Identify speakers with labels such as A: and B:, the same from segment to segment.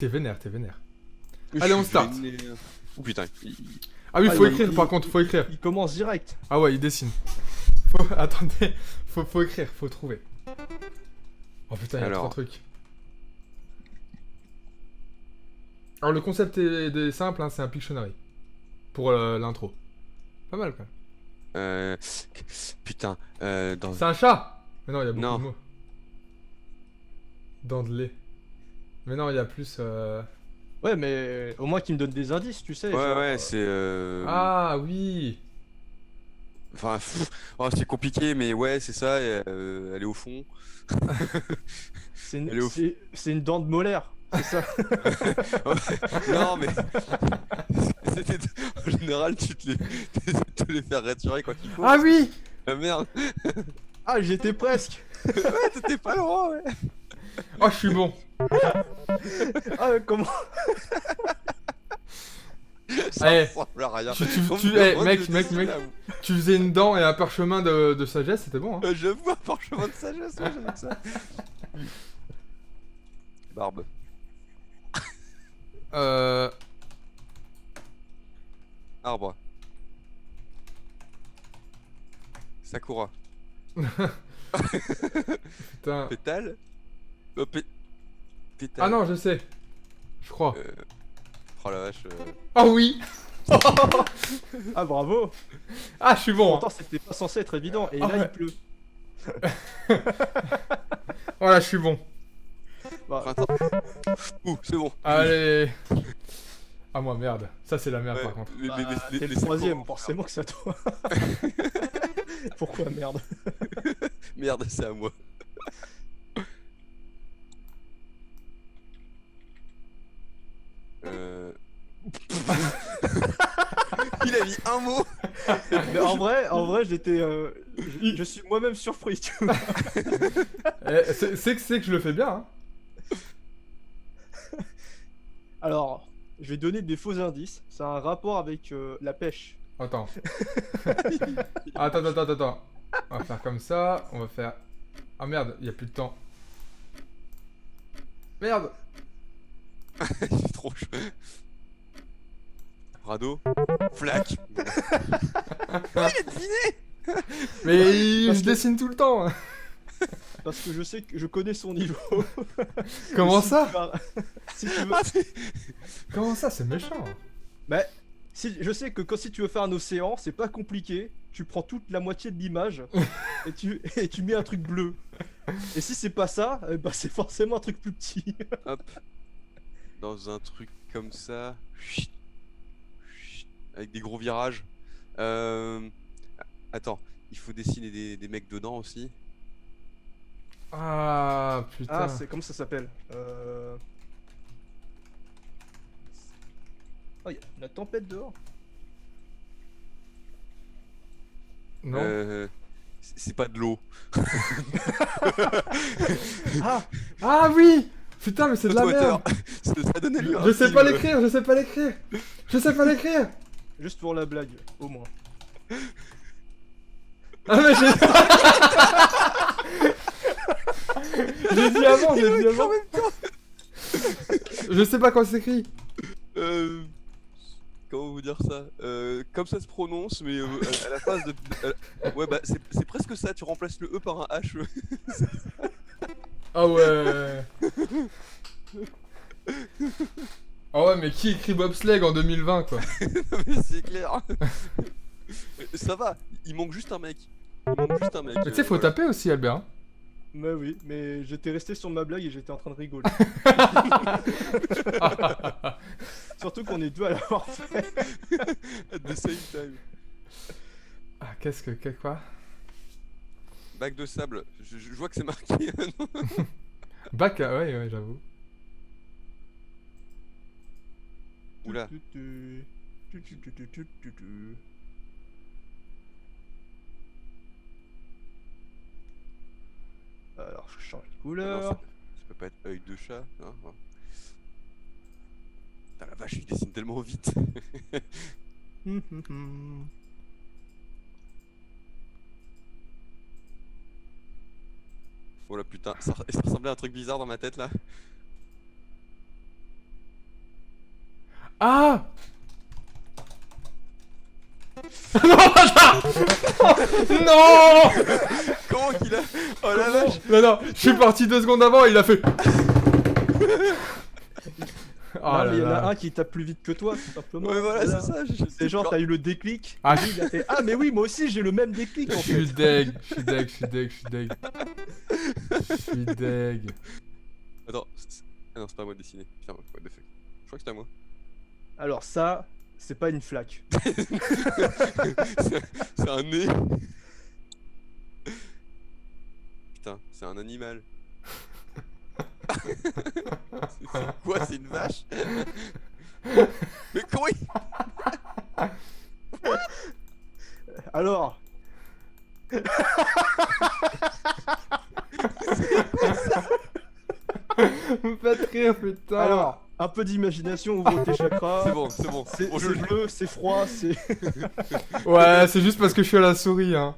A: T'es vénère, t'es vénère.
B: Je
A: Allez, on
B: suis
A: start.
B: vénère. Oh putain.
A: Ah oui,
C: Ah,
A: faut écrire par contre, faut écrire.
C: Il commence direct.
A: Ah ouais, il dessine. Attendez, faut écrire, faut trouver. Oh putain, il y a
B: Alors.
A: trop de trucs. Alors le concept est simple, hein, c'est un Pictionary. Pour l'intro. Pas mal quand même.
B: Putain. Dans...
A: C'est un chat. Mais non, il y a beaucoup
B: Non.
A: de mots. Dents de lait. Mais non, il y a plus...
C: Ouais, mais au moins qu'il me donne des indices, tu sais.
B: Ouais,
C: genre,
B: ouais, c'est.
A: Ah oui.
B: Enfin, oh, c'est compliqué, mais ouais, c'est ça. Elle est au fond.
C: c'est
B: elle est
C: une,
B: au-
C: c'est une dent de molaire, c'est ça.
B: Non, mais. C'était. En général, tu te les faire retirer quand il faut.
A: Ah oui.
B: Ah merde.
C: Ah, j'étais presque.
B: Ouais, t'étais pas loin, ouais.
A: Oh, je suis bon.
C: Ah, comment?
B: Ça
A: Eh,
B: ressemble à rien.
A: mec, tu faisais une dent et un parchemin de sagesse, c'était bon, hein.
B: J'avoue, un parchemin de sagesse, ouais, j'aime ça. Barbe. Arbre. Sakura.
A: Putain.
B: Pétale. Pétale.
A: Ah non, je sais. Je crois.
B: Oh la vache.
A: Ah oui.
C: Ah, bravo.
A: Ah, je suis bon, hein.
C: Pourtant, c'était pas censé être évident. Et
A: Ah
C: là,
A: ouais.
C: il pleut.
A: Voilà, je suis bon.
C: Bah,
B: Printemps. Ouh, c'est bon.
A: Allez. Ah moi, merde. Ça, c'est la merde,
B: Ouais,
A: par contre.
B: les-
C: bah,
B: les- les-
C: t'es le
B: les
C: troisième,
B: Sakura.
C: forcément que c'est à toi. Pourquoi merde?
B: Merde, c'est à moi. Euh... Il a mis un mot.
C: Mais en vrai, j'étais, je suis moi-même surpris, tu vois.
A: C'est que je le fais bien, hein.
C: Alors, je vais donner des faux indices. Ça a un rapport avec la pêche.
A: Attends. Attends. On va faire comme ça. On va faire... Ah merde, il y a plus de temps. Merde.
B: Il est trop chaud. Radeau. Flac.
A: Mais
C: Parce
A: je
C: que-
A: dessine tout le temps, hein.
C: Parce que je sais que je connais son niveau.
A: Comment
C: Si
A: ça
C: tu vas- Si tu veux...
B: Ah, mais-
A: Comment ça, c'est méchant.
C: Bah, je sais que si tu veux faire un océan, c'est pas compliqué. Tu prends toute la moitié de l'image et tu mets un truc bleu. Et si c'est pas ça, bah c'est forcément un truc plus petit.
B: Hop. Dans un truc comme ça. Chut. Chut. Avec des gros virages. Attends, il faut dessiner des mecs dedans aussi.
A: Ah, putain.
C: Ah, c'est comment ça s'appelle Oh, y a la tempête dehors.
A: Non.
B: C'est pas de l'eau.
C: Ah,
A: Ah oui. Putain, mais c'est de la merde.
B: Ça a donné lieu à un
A: Je sais
B: film.
A: pas l'écrire, je sais pas l'écrire. Je sais pas l'écrire.
C: juste pour la blague, au moins.
A: Ah mais j'ai... J'ai dit avant, j'ai dit avant. Je sais pas comment c'est écrit.
B: Comment vous dire ça comme ça se prononce, mais à la phase de. Ouais, bah c'est presque ça, tu remplaces le E par un H.
A: Ah ouais. Ah ouais, mais qui écrit bobsleigh en 2020 quoi?
B: Mais c'est clair. Ça va, il manque juste un mec. Il manque juste un mec.
A: Mais tu sais, faut
B: voilà.
A: taper aussi, Albert, hein.
C: Bah oui, mais j'étais resté sur ma blague et j'étais en train de rigoler. Surtout qu'on est deux à l'avoir fait.
B: At the same time.
A: Ah, qu'est-ce que quoi?
B: Bac de sable, je vois que c'est marqué.
A: Bac, ouais, j'avoue.
B: Oula.
C: Alors, je change de
B: Ah non,
C: couleur.
B: ça peut pas être œil de chat. Hein, hein. Putain, la vache, il dessine tellement vite. Oh la putain, ça ressemblait à un truc bizarre dans ma tête là.
A: Ah. Non, bâtard. Non.
B: Comment qu'il a. Oh la vache.
A: Non, non, je suis parti 2 secondes avant et il a fait. Oh
C: Non,
A: là
C: mais il y en a
A: là.
C: un qui tape plus vite que toi, tout simplement.
B: Ouais, voilà, c'est ça.
C: C'est genre, t'as eu le déclic.
A: Ah,
C: et lui, il a fait ah, mais oui, moi aussi j'ai le même déclic en
A: Je
C: fait.
A: suis deg, je suis deg, je suis deg, je suis deg. Je suis deg.
B: Attends. Ah non, c'est pas à moi de dessiner. Putain, what the fuck. Je crois que c'est à moi.
C: Alors, ça, c'est pas une flaque.
B: C'est un nez. Putain, c'est un animal. C'est quoi? C'est une vache? Mais comment il...
C: Alors,
A: Me faites rire, putain.
C: alors, un peu d'imagination, ouvre tes chakras.
B: C'est bon, c'est bon.
C: C'est
B: Bon, je
C: c'est
B: l'ai.
C: bleu, c'est froid, c'est.
A: Ouais, c'est juste parce que je suis à la souris, hein.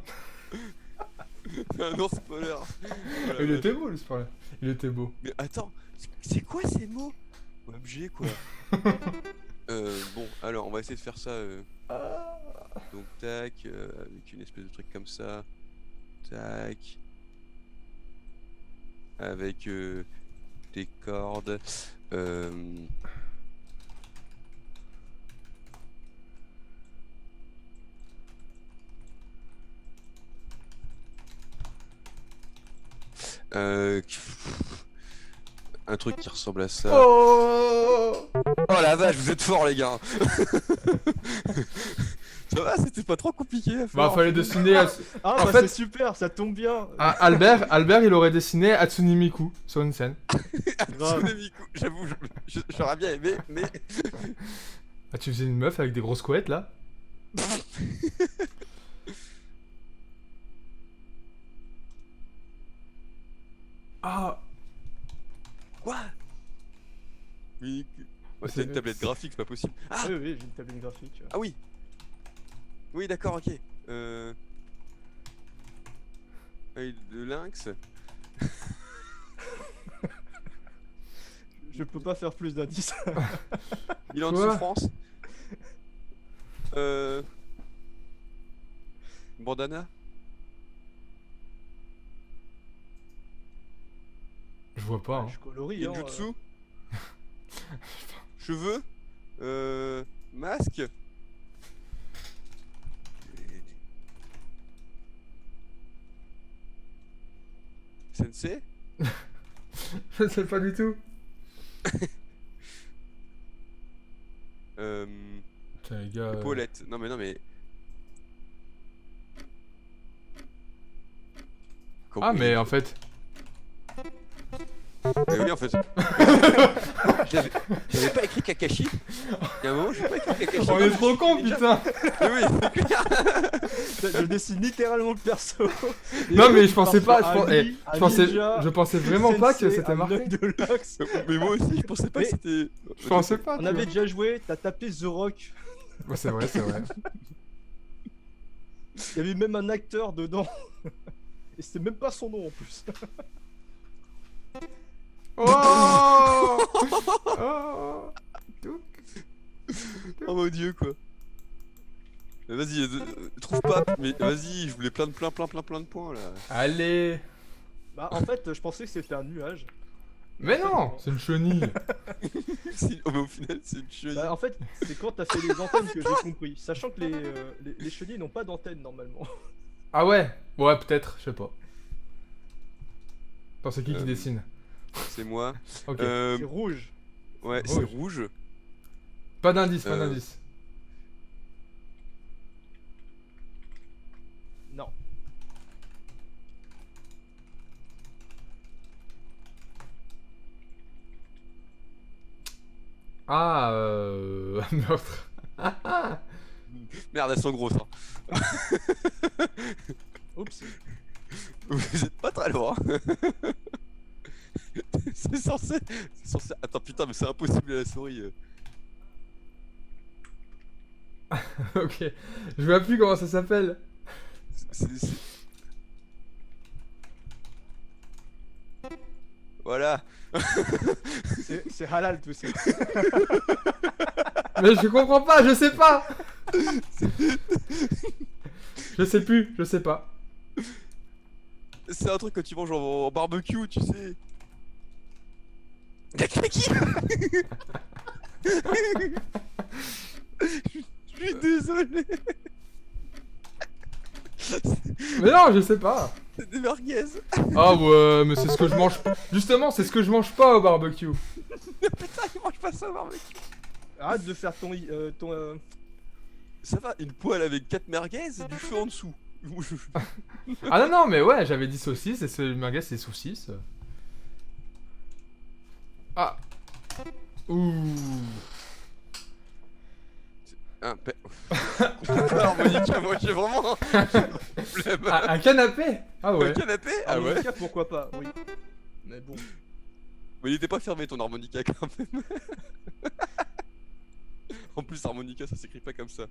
B: Un ours polaire. Oh la
A: Il
B: vache.
A: était beau, le spoiler. Il était beau.
B: Mais attends, c'est quoi ces mots? Objet quoi. Bon, alors on va essayer de faire ça. Donc tac, avec une espèce de truc comme ça. Tac. Avec des cordes. Euh, Un truc qui ressemble à ça.
A: Oh.
B: Oh la vache, vous êtes forts les gars. Ça va, c'était pas trop compliqué à faire.
A: Bah, fallait dessiner.
C: Ah,
A: En
C: bah
A: fait-
C: c'est super, ça tombe bien.
A: Ah, Albert, il aurait dessiné Hatsune Miku sur une scène.
C: Grave.
B: Miku, j'avoue, j'aurais bien aimé, mais.
A: Ah, tu faisais une meuf avec des grosses couettes là? Ah.
B: Quoi? Mais. Ouais,
A: C'est-
B: c'est une tablette graphique, c'est pas possible. Ah,
C: Oui, oui, j'ai une tablette graphique.
B: ah oui. Oui, d'accord, ok. Œil de lynx.
C: Je peux pas faire plus d'indices.
B: Bilan de
A: Quoi?
B: souffrance. Bandana.
A: Je vois pas. Hein.
C: Je colorie, hein.
B: Ninjutsu. Cheveux. Masque. Sensei.
A: Je sais pas du tout. Putain, les gars.
B: Paulette. Non mais non mais.
A: Ah, mais en fait.
B: Mais oui en fait. J'avais pas écrit Kakashi. Il y a un moment j'ai pas écrit Kakashi.
A: On est trop con, putain!
B: Mais oui, c'est clair.
C: Je dessine littéralement le perso. Et
A: Non, mais
C: il
A: je pensais pas.
C: part sur un lit, un ninja,
A: Je pensais vraiment pas que
C: sensei,
A: c'était
C: un
A: marqué.
C: œil de lynx.
B: Mais moi aussi je pensais pas
C: Mais-
B: que c'était.
A: Je pensais pas.
C: On
A: tu
C: avait
A: vois.
C: déjà joué, t'as tapé The Rock.
A: Ouais, c'est vrai, c'est vrai.
C: Il y avait même un acteur dedans. Et c'était même pas son nom en plus.
A: Oh! Oh!
B: Oh mon dieu quoi. Mais vas-y, trouve pas. Mais vas-y, je voulais plein de points là.
A: Allez!
C: Bah en fait, je pensais que c'était un nuage.
A: Mais non! C'est une chenille!
B: Oh, mais au final c'est une chenille.
C: Bah en fait, c'est quand t'as fait les antennes que j'ai compris. Sachant que les chenilles n'ont pas d'antenne normalement.
A: Ah ouais? Ouais, peut-être, je sais pas. Attends, c'est qui
B: Euh,
A: dessine?
B: C'est moi.
A: Ok.
C: C'est rouge.
B: Ouais, c'est rouge.
A: Pas d'indice, pas
B: euh,
A: d'indice.
C: Non.
A: Ah, meurtre.
B: Merde, elles sont grosses. Hein.
C: Oups.
B: Vous êtes pas très loin. C'est censé. Attends, putain, mais c'est impossible à la souris.
A: Ok. Je vois plus comment ça s'appelle.
B: C'est- Voilà.
C: C'est halal tout ça.
A: Mais je comprends pas, je sais pas. Je sais plus, je sais pas.
B: C'est un truc que tu manges en barbecue, tu sais. Qui Je suis désolé.
A: Mais non, je sais pas.
B: C'est des merguez.
A: Ah ouais, mais c'est ce que je mange. Justement, c'est ce que je mange pas au barbecue.
B: Putain, ils mangent pas ça au barbecue.
C: Arrête de faire ton.
B: Ça va, une poêle avec 4 merguez et du feu en dessous.
A: Ah non, non, mais ouais, j'avais dit saucisse et ce merguez c'est saucisse. Ah. Ouh.
B: Un pe... Harmonica, moi j'ai vraiment un problème.
A: Un canapé. Ah ouais.
B: Un canapé. Ah ouais.
C: Harmonica, pourquoi pas, oui. Mais bon.
B: Mais il était pas fermé ton harmonica quand même. En plus, harmonica ça s'écrit pas comme ça.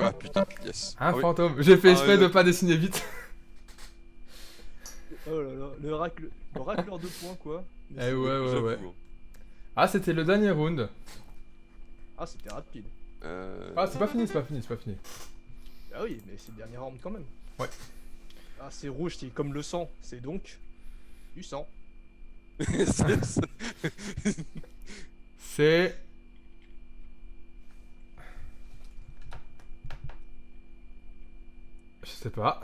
B: Ah putain, yes.
A: Un
B: Ah oui.
A: fantôme. J'ai fait
B: Ah,
A: exprès de
B: ouais.
A: pas dessiner vite.
C: Oh là là, le racleur de points, quoi. Mais
A: Eh
C: c'est-
A: ouais, ouais,
B: J'avoue,
A: ouais.
B: hein.
A: Ah, c'était le dernier round.
C: Ah, c'était rapide.
A: Ah, c'est pas fini, c'est pas fini, c'est pas fini.
C: Ah oui, mais c'est le dernier round quand même.
A: Ouais.
C: Ah, c'est rouge, c'est comme le sang. C'est donc du sang.
B: C'est-
A: C'est. Je sais pas.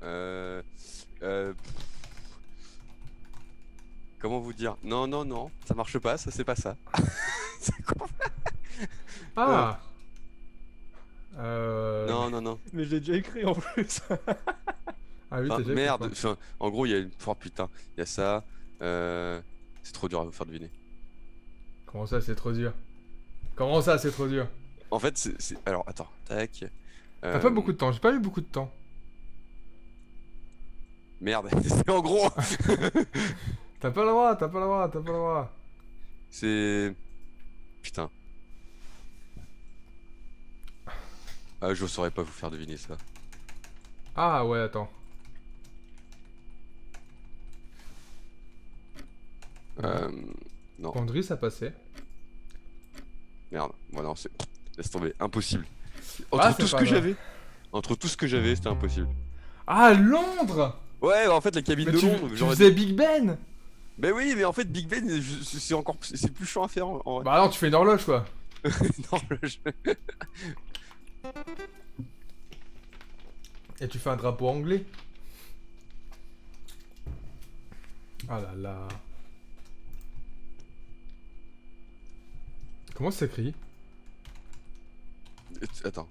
B: Euh, pff. Comment vous dire? Non, non, non, ça marche pas, ça c'est pas ça. C'est quoi?
A: Ah.
B: Non, non, non.
C: Mais je l'ai déjà écrit en plus.
A: Ah oui,
B: Enfin,
A: t'as déjà
B: merde,
A: écrit,
B: enfin, en gros, il y a une. Oh putain, il y a ça. C'est trop dur à vous faire deviner.
A: quoi. Comment ça, c'est trop dur? Comment ça, c'est trop dur?
B: En fait, alors, attends, tac.
A: T'as pas beaucoup de temps, j'ai pas eu beaucoup de temps.
B: Merde, c'est en gros.
A: T'as pas le droit, t'as pas le droit, t'as pas le droit.
B: C'est. Putain. Ah, je saurais pas vous faire deviner ça.
A: Ah ouais, attends.
B: Non,
A: Pandry, ça passait.
B: merde. Bon, non, c'est. Laisse tomber, impossible. Entre
A: Ah, c'est
B: tout ce
A: pas
B: que
A: grave.
B: j'avais. Entre tout ce que j'avais, c'était impossible.
A: Ah, Londres!
B: Ouais, en fait, la cabine
A: Mais
B: de
A: tu,
B: Londres.
A: tu
B: j'aurais
A: faisais Big Ben!
B: Mais oui, mais en fait, Big Ben, c'est encore. C'est plus chiant à faire en vrai.
A: Bah non, tu fais une horloge, quoi.
B: Non,
A: Et tu fais un drapeau anglais. Ah là là. Comment ça s'écrit?
B: Attends.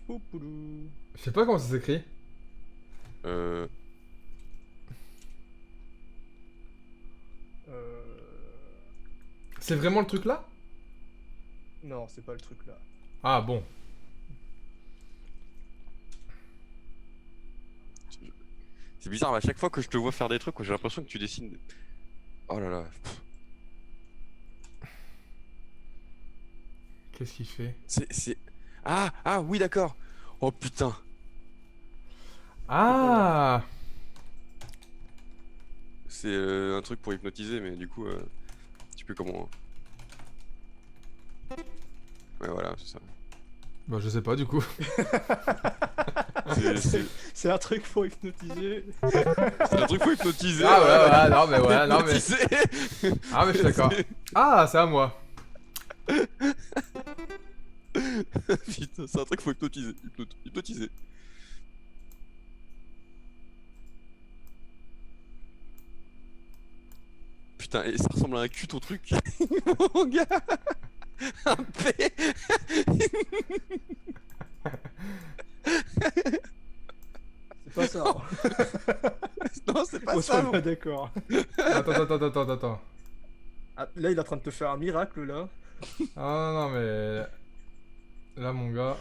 C: Poupoulou.
A: Je sais pas comment ça s'écrit.
B: Euh.
A: C'est vraiment le truc là?
C: Non, c'est pas le truc là.
A: Ah bon.
B: C'est bizarre, à chaque fois que je te vois faire des trucs, j'ai l'impression que tu dessines. Oh là là.
A: Qu'est-ce qu'il fait?
B: C'est. Ah, oui, d'accord. Oh putain.
A: Ah!
B: C'est un truc pour hypnotiser, mais du coup, tu sais plus comment. Ouais, voilà, c'est ça.
A: Bah je sais pas du coup.
B: C'est
C: C'est un truc pour hypnotiser.
B: un truc pour hypnotiser.
A: Ah ouais, ouais, non mais ouais, non mais.
B: Hypnotiser.
A: Ah mais je suis d'accord. Ah, c'est à moi.
B: Putain, c'est un truc pour hypnotiser. Hypnotiser. Putain, et ça ressemble à un cul ton truc. Mon gars. Un P.
C: C'est pas ça.
B: Non, c'est pas
C: On
B: ça.
C: soit pas d'accord.
A: Attends.
C: Ah, là, il est en train de te faire un miracle là.
A: Ah non, non mais. Là mon gars.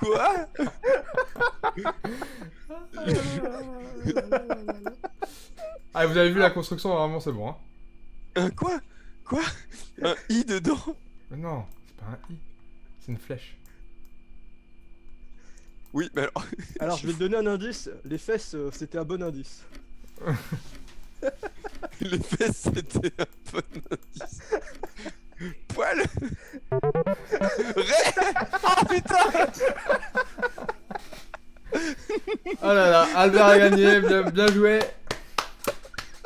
B: Quoi?
A: Ah, vous avez vu la construction, vraiment, c'est bon. Hein.
B: Un quoi? Quoi? Un i dedans?
A: Mais non, c'est pas un i. C'est une flèche.
B: Oui, mais alors.
C: Alors, je vais te donner un indice. Les fesses, c'était un bon indice.
B: Les fesses, c'était un bon indice. Poil. Oh putain.
A: Oh là là, Albert a gagné, bien joué.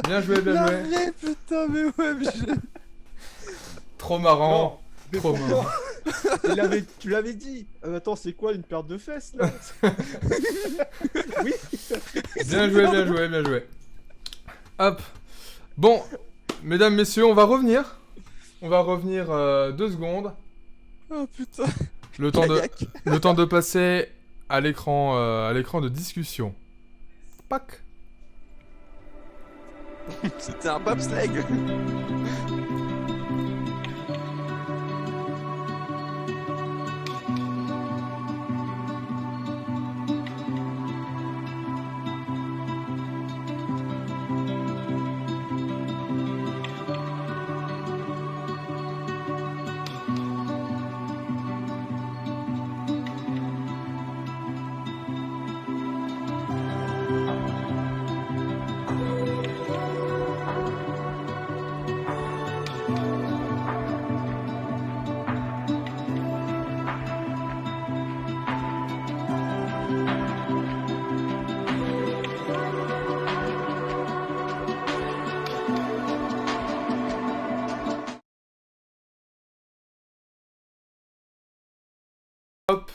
A: Bien joué, bien joué.
B: L'arrêt, putain, mais ouais, mais
A: Trop marrant.
C: Mais
A: Trop
C: pourquoi
A: marrant.
C: Tu l'avais dit. Attends, c'est quoi une paire de fesses là? Oui.
A: Bien joué, bien joué, bien joué. Hop. Bon, mesdames, messieurs, on va revenir. On va revenir 2 secondes.
B: Oh putain.
A: Le temps de passer à l'écran de discussion. Pac.
B: C'était un bobsleigh.
A: Hop.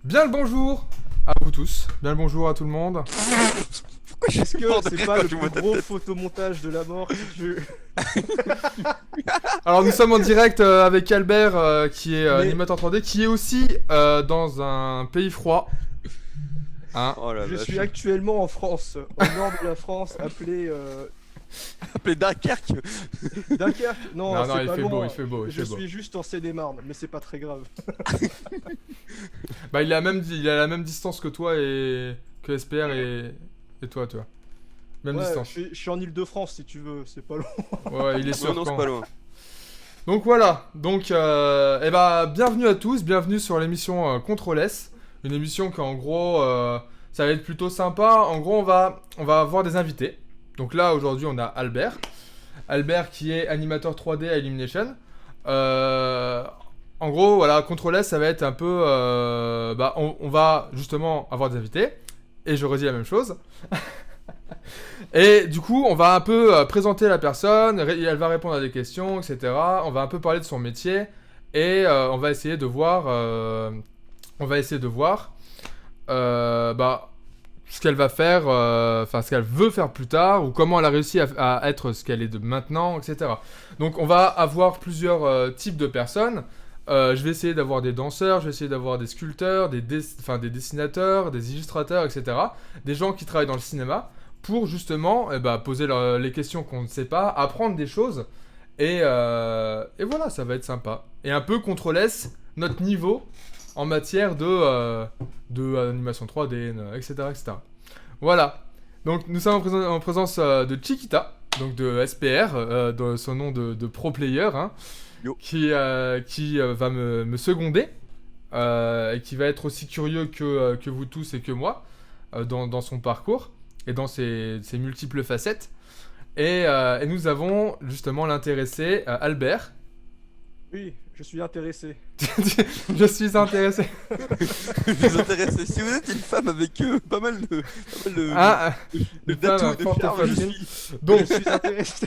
A: Bien le bonjour à vous tous. Bien le bonjour à tout le monde.
B: Pourquoi je
C: Est-ce
B: suis
C: que
B: mort de
C: c'est
B: rire
C: pas
B: quand
C: le
B: je vois
C: plus
B: ta
C: gros
B: tête?
C: photomontage de la mort que tu...
A: Alors nous sommes en direct avec Albert qui est
C: Mais-
A: animateur 3D, qui est aussi dans un pays froid. Hein.
B: Oh la
C: Je
B: vache.
C: suis actuellement en France, au nord de la France, appelé
B: appelé Dunkerque.
C: Dunkerque. Non,
A: Non, non,
C: c'est
A: il
C: pas
A: fait
C: loin.
A: beau, il fait beau, il
C: Je
A: fait beau.
C: suis juste en Seine-et-Marne, mais c'est pas très grave.
A: Bah il a la même distance que toi et que SPR et toi, tu vois. Même
C: Ouais,
A: distance.
C: je suis en Île-de-France si tu veux, c'est pas loin.
A: Ouais, il est sur
B: Non, c'est
A: Caen.
B: pas loin.
A: Donc voilà, donc eh ben, bienvenue à tous, bienvenue sur l'émission Contrôle S, une émission qui en gros, ça va être plutôt sympa. En gros, on va avoir des invités. Donc là, aujourd'hui, on a Albert qui est animateur 3D à Illumination. En gros, voilà, Contrôle S, ça va être un peu, on va justement avoir des invités, et je redis la même chose. Et du coup, on va un peu présenter la personne, elle va répondre à des questions, etc. On va un peu parler de son métier et on va essayer de voir, ce qu'elle va faire, ce qu'elle veut faire plus tard ou comment elle a réussi à être ce qu'elle est de maintenant, etc. Donc, on va avoir plusieurs types de personnes. Je vais essayer d'avoir des danseurs, je vais essayer d'avoir des sculpteurs, des dessinateurs, des illustrateurs, etc. Des gens qui travaillent dans le cinéma. Pour justement poser les questions qu'on ne sait pas, apprendre des choses, et voilà, ça va être sympa. Et un peu Contrôle S notre niveau en matière de animation 3D, etc., etc. Voilà. Donc nous sommes en présence de Chiquita, donc de SPR, de son nom de pro player, hein, qui va me seconder, et qui va être aussi curieux que vous tous et que moi dans son parcours et dans ses multiples facettes. Et nous avons justement l'intéressé Albert.
C: Oui, je suis intéressé.
A: Je suis intéressé.
B: Vous intéressez. Si vous êtes une femme avec pas mal de
A: Ah,
B: de
A: une femme
B: tatous, de
A: forte et
B: charme, je
A: facile.
B: suis.
A: Donc,
C: Je suis intéressé.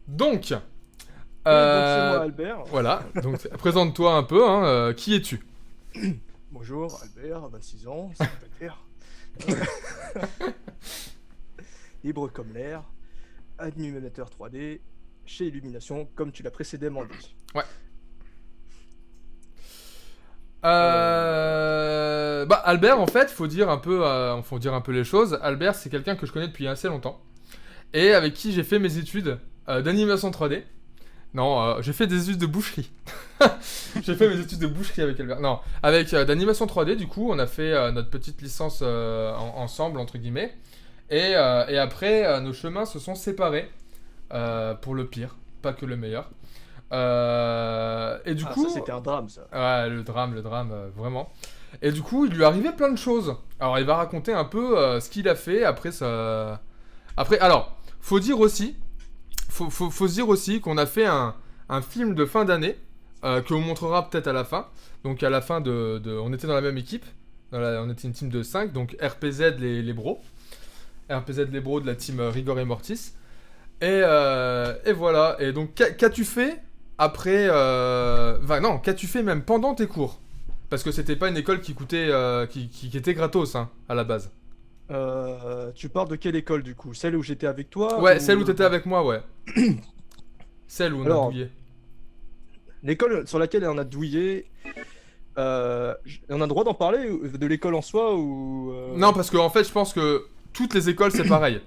A: donc,
C: Donc c'est moi Albert.
A: voilà. Donc, présente-toi un peu. Hein, qui es-tu?
C: Bonjour Albert, 26 ans, célibataire. Libre comme l'air, animateur 3D chez Illumination, comme tu l'as précédemment dit.
A: Albert, en fait, faut dire un peu les choses. Albert, c'est quelqu'un que je connais depuis assez longtemps et avec qui j'ai fait mes études d'animation 3D. Non, j'ai fait des études de boucherie. J'ai fait mes études de boucherie avec Albert. Non, avec d'animation 3D, du coup, on a fait notre petite licence ensemble, entre guillemets. Et après, nos chemins se sont séparés. Pour le pire, pas que le meilleur. Et du coup...
C: Ça c'était un drame ça.
A: Ouais, le drame, vraiment. Et du coup, il lui est arrivé plein de choses. Alors, il va raconter un peu ce qu'il a fait après ça... Après, alors, faut dire aussi... Faut se dire aussi qu'on a fait un film de fin d'année que on montrera peut-être à la fin. Donc à la fin on était dans la même équipe. On était une team de 5, donc RPZ les bros. RPZ les bros de la team Rigor et Mortis. Et voilà. Et donc qu'as-tu fait après Enfin non, qu'as-tu fait même pendant tes cours? Parce que c'était pas une école qui coûtait qui était gratos hein, à la base.
C: Tu parles de quelle école du coup? Celle où j'étais avec toi
A: Ouais,
C: ou...
A: celle où t'étais avec moi, ouais. Celle où on a
C: Alors,
A: douillé.
C: l'école sur laquelle on a douillé, on a le droit d'en parler de l'école en soi ou
A: Non, parce que en fait, je pense que toutes les écoles c'est pareil.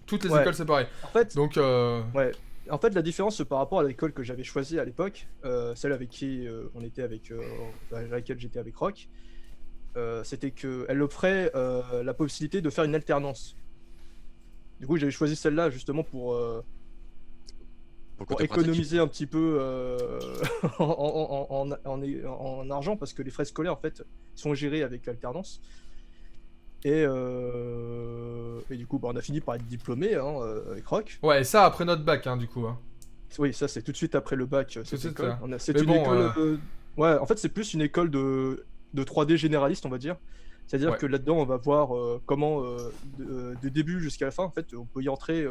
A: Toutes les
C: Ouais.
A: écoles c'est pareil.
C: En fait,
A: Donc,
C: ouais. En fait, la différence par rapport à l'école que j'avais choisie à l'époque, celle avec qui on était avec, à laquelle j'étais avec Rock, c'était qu'elle offrait la possibilité de faire une alternance. Du coup, j'avais choisi celle-là justement
B: Pour le
C: pour
B: côté pratique.
C: économiser un petit peu en argent parce que les frais scolaires en fait sont gérés avec l'alternance. Et du coup, bah, on a fini par être diplômé hein, avec Rock.
A: ouais, et ça après notre bac, hein, du coup. Hein.
C: Oui, ça c'est tout de suite après le bac,
A: de
C: cette
A: suite,
C: école.
A: ça.
C: C'est
A: Mais
C: une
A: bon,
C: école. Ouais, en fait, c'est plus une école de 3D généraliste, on va dire. C'est-à-dire
A: Ouais.
C: que là-dedans, on va voir comment, de début jusqu'à la fin, en fait, on peut y entrer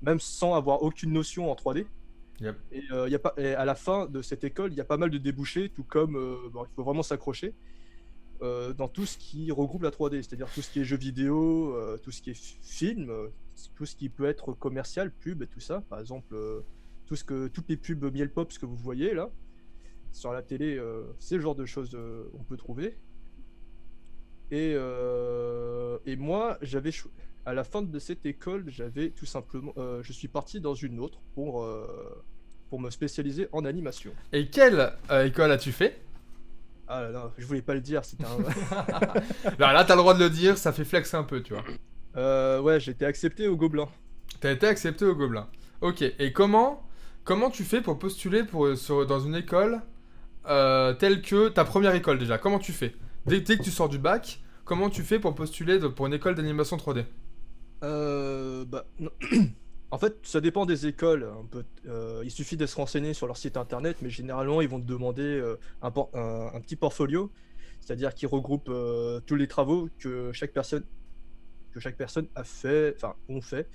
C: même sans avoir aucune notion en 3D.
A: Yep.
C: Y a pas, et à la fin de cette école, il y a pas mal de débouchés, tout comme bon, il faut vraiment s'accrocher dans tout ce qui regroupe la 3D, c'est-à-dire tout ce qui est jeux vidéo, tout ce qui est film, tout ce qui peut être commercial, pub et tout ça. Par exemple, toutes les pubs Miel Pop, ce que vous voyez là sur la télé, c'est le genre de choses on peut trouver. Et moi, à la fin de cette école, j'avais tout simplement, je suis parti dans une autre pour me spécialiser en animation.
A: Et quelle école as-tu fait?
C: Ah là là, je voulais pas le dire, c'était un.
A: Là, t'as le droit de le dire, ça fait flex un peu, tu vois.
C: Ouais, j'ai été accepté au Gobelin.
A: T'as été accepté au Gobelin. Ok, et comment tu fais pour postuler dans une école telle que ta première école déjà? Comment tu fais? Dès que tu sors du bac, comment tu fais pour postuler pour une école d'animation 3D?
C: Bah, non. En fait, ça dépend des écoles. Un peu, il suffit de se renseigner sur leur site internet, mais généralement, ils vont te demander un petit portfolio, c'est-à-dire qui regroupe tous les travaux que chaque personne a fait, enfin, ont fait.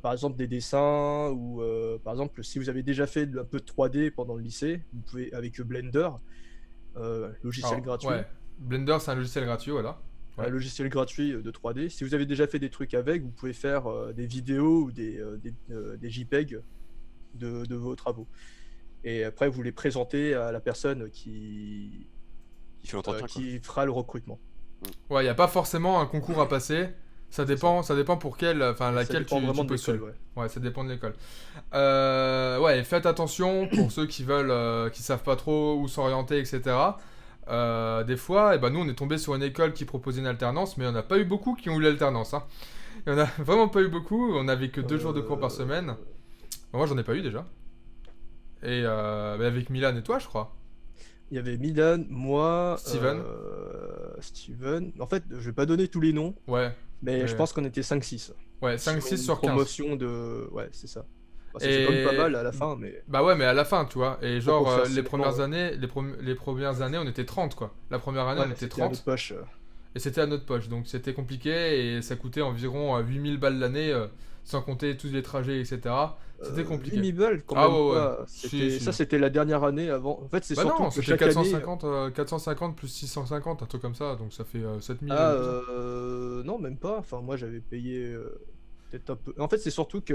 C: Par exemple, des dessins, ou par exemple, si vous avez déjà fait un peu de 3D pendant le lycée, vous pouvez, avec Blender, logiciel
A: Alors,
C: gratuit.
A: ouais. Blender, c'est un logiciel gratuit, voilà.
C: Un
A: Ouais.
C: logiciel gratuit de 3D. Si vous avez déjà fait des trucs avec, vous pouvez faire des vidéos ou des JPEG de vos travaux. Et après, vous les présentez à la personne
B: Il fait l'entretien, quoi.
C: qui fera le recrutement.
A: Ouais, y a pas forcément un concours à passer. Ça dépend pour laquelle
C: Ça dépend vraiment
A: tu
C: de
A: postules.
C: l'école, ouais.
A: Ouais, ça dépend de l'école. Ouais, et faites attention pour ceux qui veulent, qui savent pas trop où s'orienter, etc. Des fois, nous on est tombé sur une école qui proposait une alternance, mais on n'a pas eu beaucoup qui ont eu l'alternance. Hein. Il y en a vraiment pas eu beaucoup. On avait que 2 jours de cours par semaine. Moi, j'en ai pas eu déjà. Et avec Milan et toi, je crois.
C: Il y avait Milan, moi,
A: Steven.
C: Steven. En fait, je vais pas donner tous les noms,
A: Ouais.
C: mais je
A: Ouais.
C: pense qu'on était 5-6.
A: Ouais, 5-6
C: une
A: sur 15.
C: promotion de. Ouais, c'est ça. Bah, ça
A: Et-
C: fait quand même pas mal à la fin, mais.
A: Bah ouais, mais à la fin, tu vois. Et genre,
C: Pour faire
A: les
C: ses
A: premières
C: plans,
A: années, les premières années, on était 30, quoi. La première année,
C: Ouais,
A: on était
C: c'était à
A: 30.
C: notre poche.
A: Et c'était à notre poche. Donc c'était compliqué et ça coûtait environ 8000 balles l'année, sans compter tous les trajets, etc. C'était compliqué.
C: 8000 balles quand
A: Ah
C: même
A: ouais,
C: pas.
A: ouais.
C: C'était-
A: Si, si.
C: Ça, c'était la dernière année avant. En fait, c'est
A: Bah
C: surtout
A: non,
C: que
A: c'était
C: chaque année.
A: 450 plus 650, un truc comme ça. Donc ça fait 7000.
C: Ah, non, même pas. Enfin, moi, j'avais payé peut-être un peu. En fait, c'est surtout que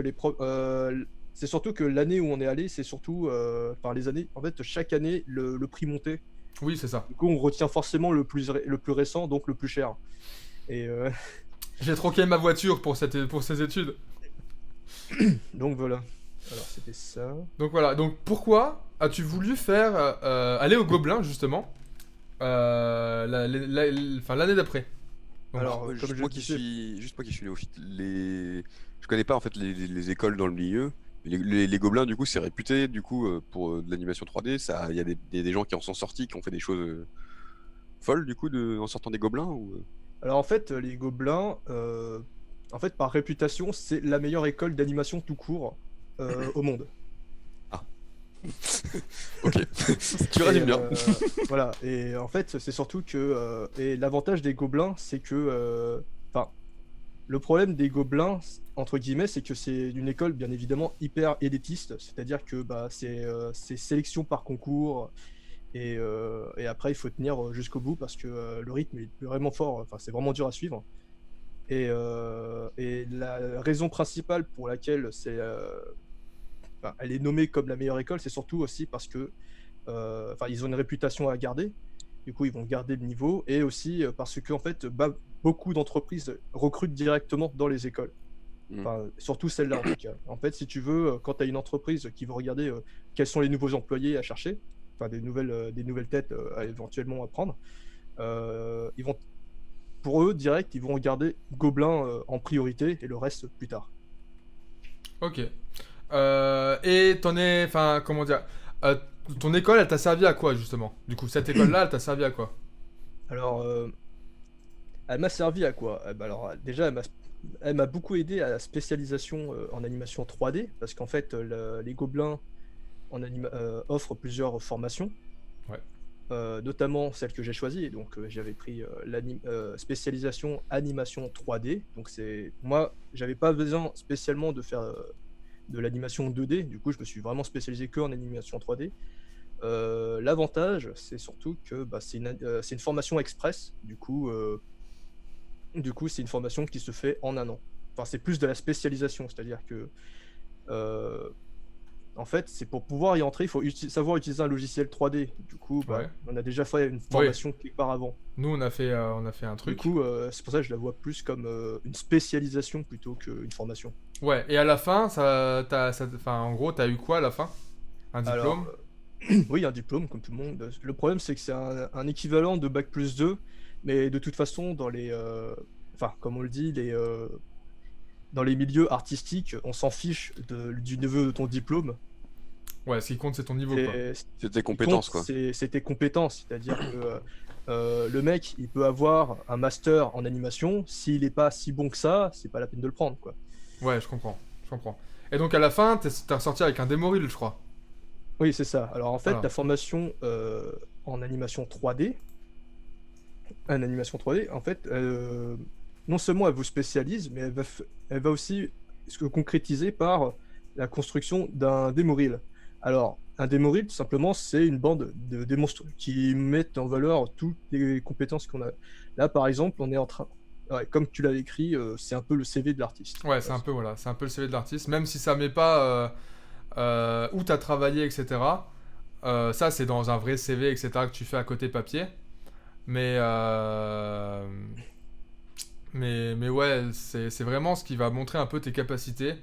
C: c'est surtout que l'année où on est allé, c'est surtout. Enfin, les années. En fait, chaque année, le prix montait.
A: Oui, c'est ça.
C: Du coup, on retient forcément le plus récent, donc le plus cher. Et
A: J'ai troqué ma voiture pour ces études.
C: donc voilà. Alors c'était ça.
A: Donc voilà, donc pourquoi as-tu voulu faire aller au Gobelin justement l'année d'après? Donc,
C: Alors,
B: Alors,
C: comme je disais,
B: juste moi qui suis néophyte, je connais pas en fait les écoles dans le milieu. Les gobelins, du coup, c'est réputé, du coup, pour de l'animation 3D. Ça, il y a des gens qui en sont sortis, qui ont fait des choses folles, du coup, en sortant des gobelins ou...
C: alors en fait, les Gobelins, en fait, par réputation, c'est la meilleure école d'animation tout court au monde.
B: Ah, ok. Tu
C: Et,
B: résumes bien.
C: voilà. Et en fait, c'est surtout que et l'avantage des Gobelins, c'est que, enfin, le problème des Gobelins, entre guillemets, c'est que c'est une école bien évidemment hyper élitiste, c'est-à-dire que bah, c'est sélection par concours. Et après, il faut tenir jusqu'au bout parce que le rythme est vraiment fort. Enfin, c'est vraiment dur à suivre. Et la raison principale pour laquelle enfin, elle est nommée comme la meilleure école, c'est surtout aussi parce que, enfin, ils ont une réputation à garder. Du coup, ils vont garder le niveau et aussi parce que en fait, bah, beaucoup d'entreprises recrutent directement dans les écoles.
B: Hmm.
C: Enfin, surtout celle-là en tout cas. En fait, si tu veux, quand tu as une entreprise qui veut regarder quels sont les nouveaux employés à chercher, enfin des nouvelles têtes à éventuellement à prendre, ils vont, pour eux, direct, ils vont regarder Gobelin en priorité et le reste plus tard.
A: ok. Et enfin, comment dire, euh, ton école, elle t'a servi à quoi justement? Du coup, cette école-là, elle t'a servi à quoi?
C: Alors, elle m'a servi à quoi? Bah alors, déjà, elle m'a beaucoup aidé à la spécialisation en animation 3D, parce qu'en fait, les Gobelins offrent plusieurs formations.
A: Ouais.
C: Notamment celle que j'ai choisie. Et donc, j'avais pris spécialisation animation 3D. Donc, moi, j'avais pas besoin spécialement de faire de l'animation 2D. Du coup, je me suis vraiment spécialisé que en animation 3D. L'avantage, c'est surtout que bah, c'est une formation express. Du coup, c'est une formation qui se fait en un an. Enfin, c'est plus de la spécialisation, c'est-à-dire que euh, en fait, c'est pour pouvoir y entrer, il faut savoir utiliser un logiciel 3D. Du coup,
A: Ouais.
C: bah, on a déjà fait une
A: Oui.
C: formation quelque part avant.
A: Nous, on a fait un
C: Du
A: truc.
C: coup, c'est pour ça que je la vois plus comme une spécialisation plutôt qu'une formation.
A: Ouais. Et à la fin, enfin, en gros, t'as eu quoi à la fin? Un
C: Alors,
A: diplôme?
C: oui, un diplôme, comme tout le monde. Le problème, c'est que c'est un équivalent de Bac+2, mais de toute façon, enfin, comme on le dit, dans les milieux artistiques, on s'en fiche du niveau de ton diplôme.
A: Ouais. Ce qui compte, c'est ton niveau, quoi.
C: C'est-
B: C'est tes
C: Ce qui compte,
B: compétences, quoi.
C: c'est tes compétences. C'est-à-dire que le mec, il peut avoir un master en animation. S'il n'est pas si bon que ça, c'est pas la peine de le prendre, quoi.
A: Ouais, je comprends. Je comprends. Et donc à la fin, t'es ressorti avec un démo reel, je crois.
C: Oui, c'est ça. Alors en fait,
A: Voilà.
C: ta formation en animation 3D, en fait, non seulement elle vous spécialise, mais elle va aussi se concrétiser par la construction d'un démo reel. Alors, un démo reel, tout simplement, c'est une bande de démonstre qui mettent en valeur toutes les compétences qu'on a. Là, par exemple, on est en train, ouais, comme tu l'as écrit, c'est un peu le CV de l'artiste.
A: Ouais, c'est un peu voilà, c'est un peu le CV de l'artiste, même si ça met pas où t'as travaillé, etc. Ça, c'est dans un vrai CV, etc. que tu fais à côté papier. Mais mais ouais, c'est vraiment ce qui va montrer un peu tes capacités.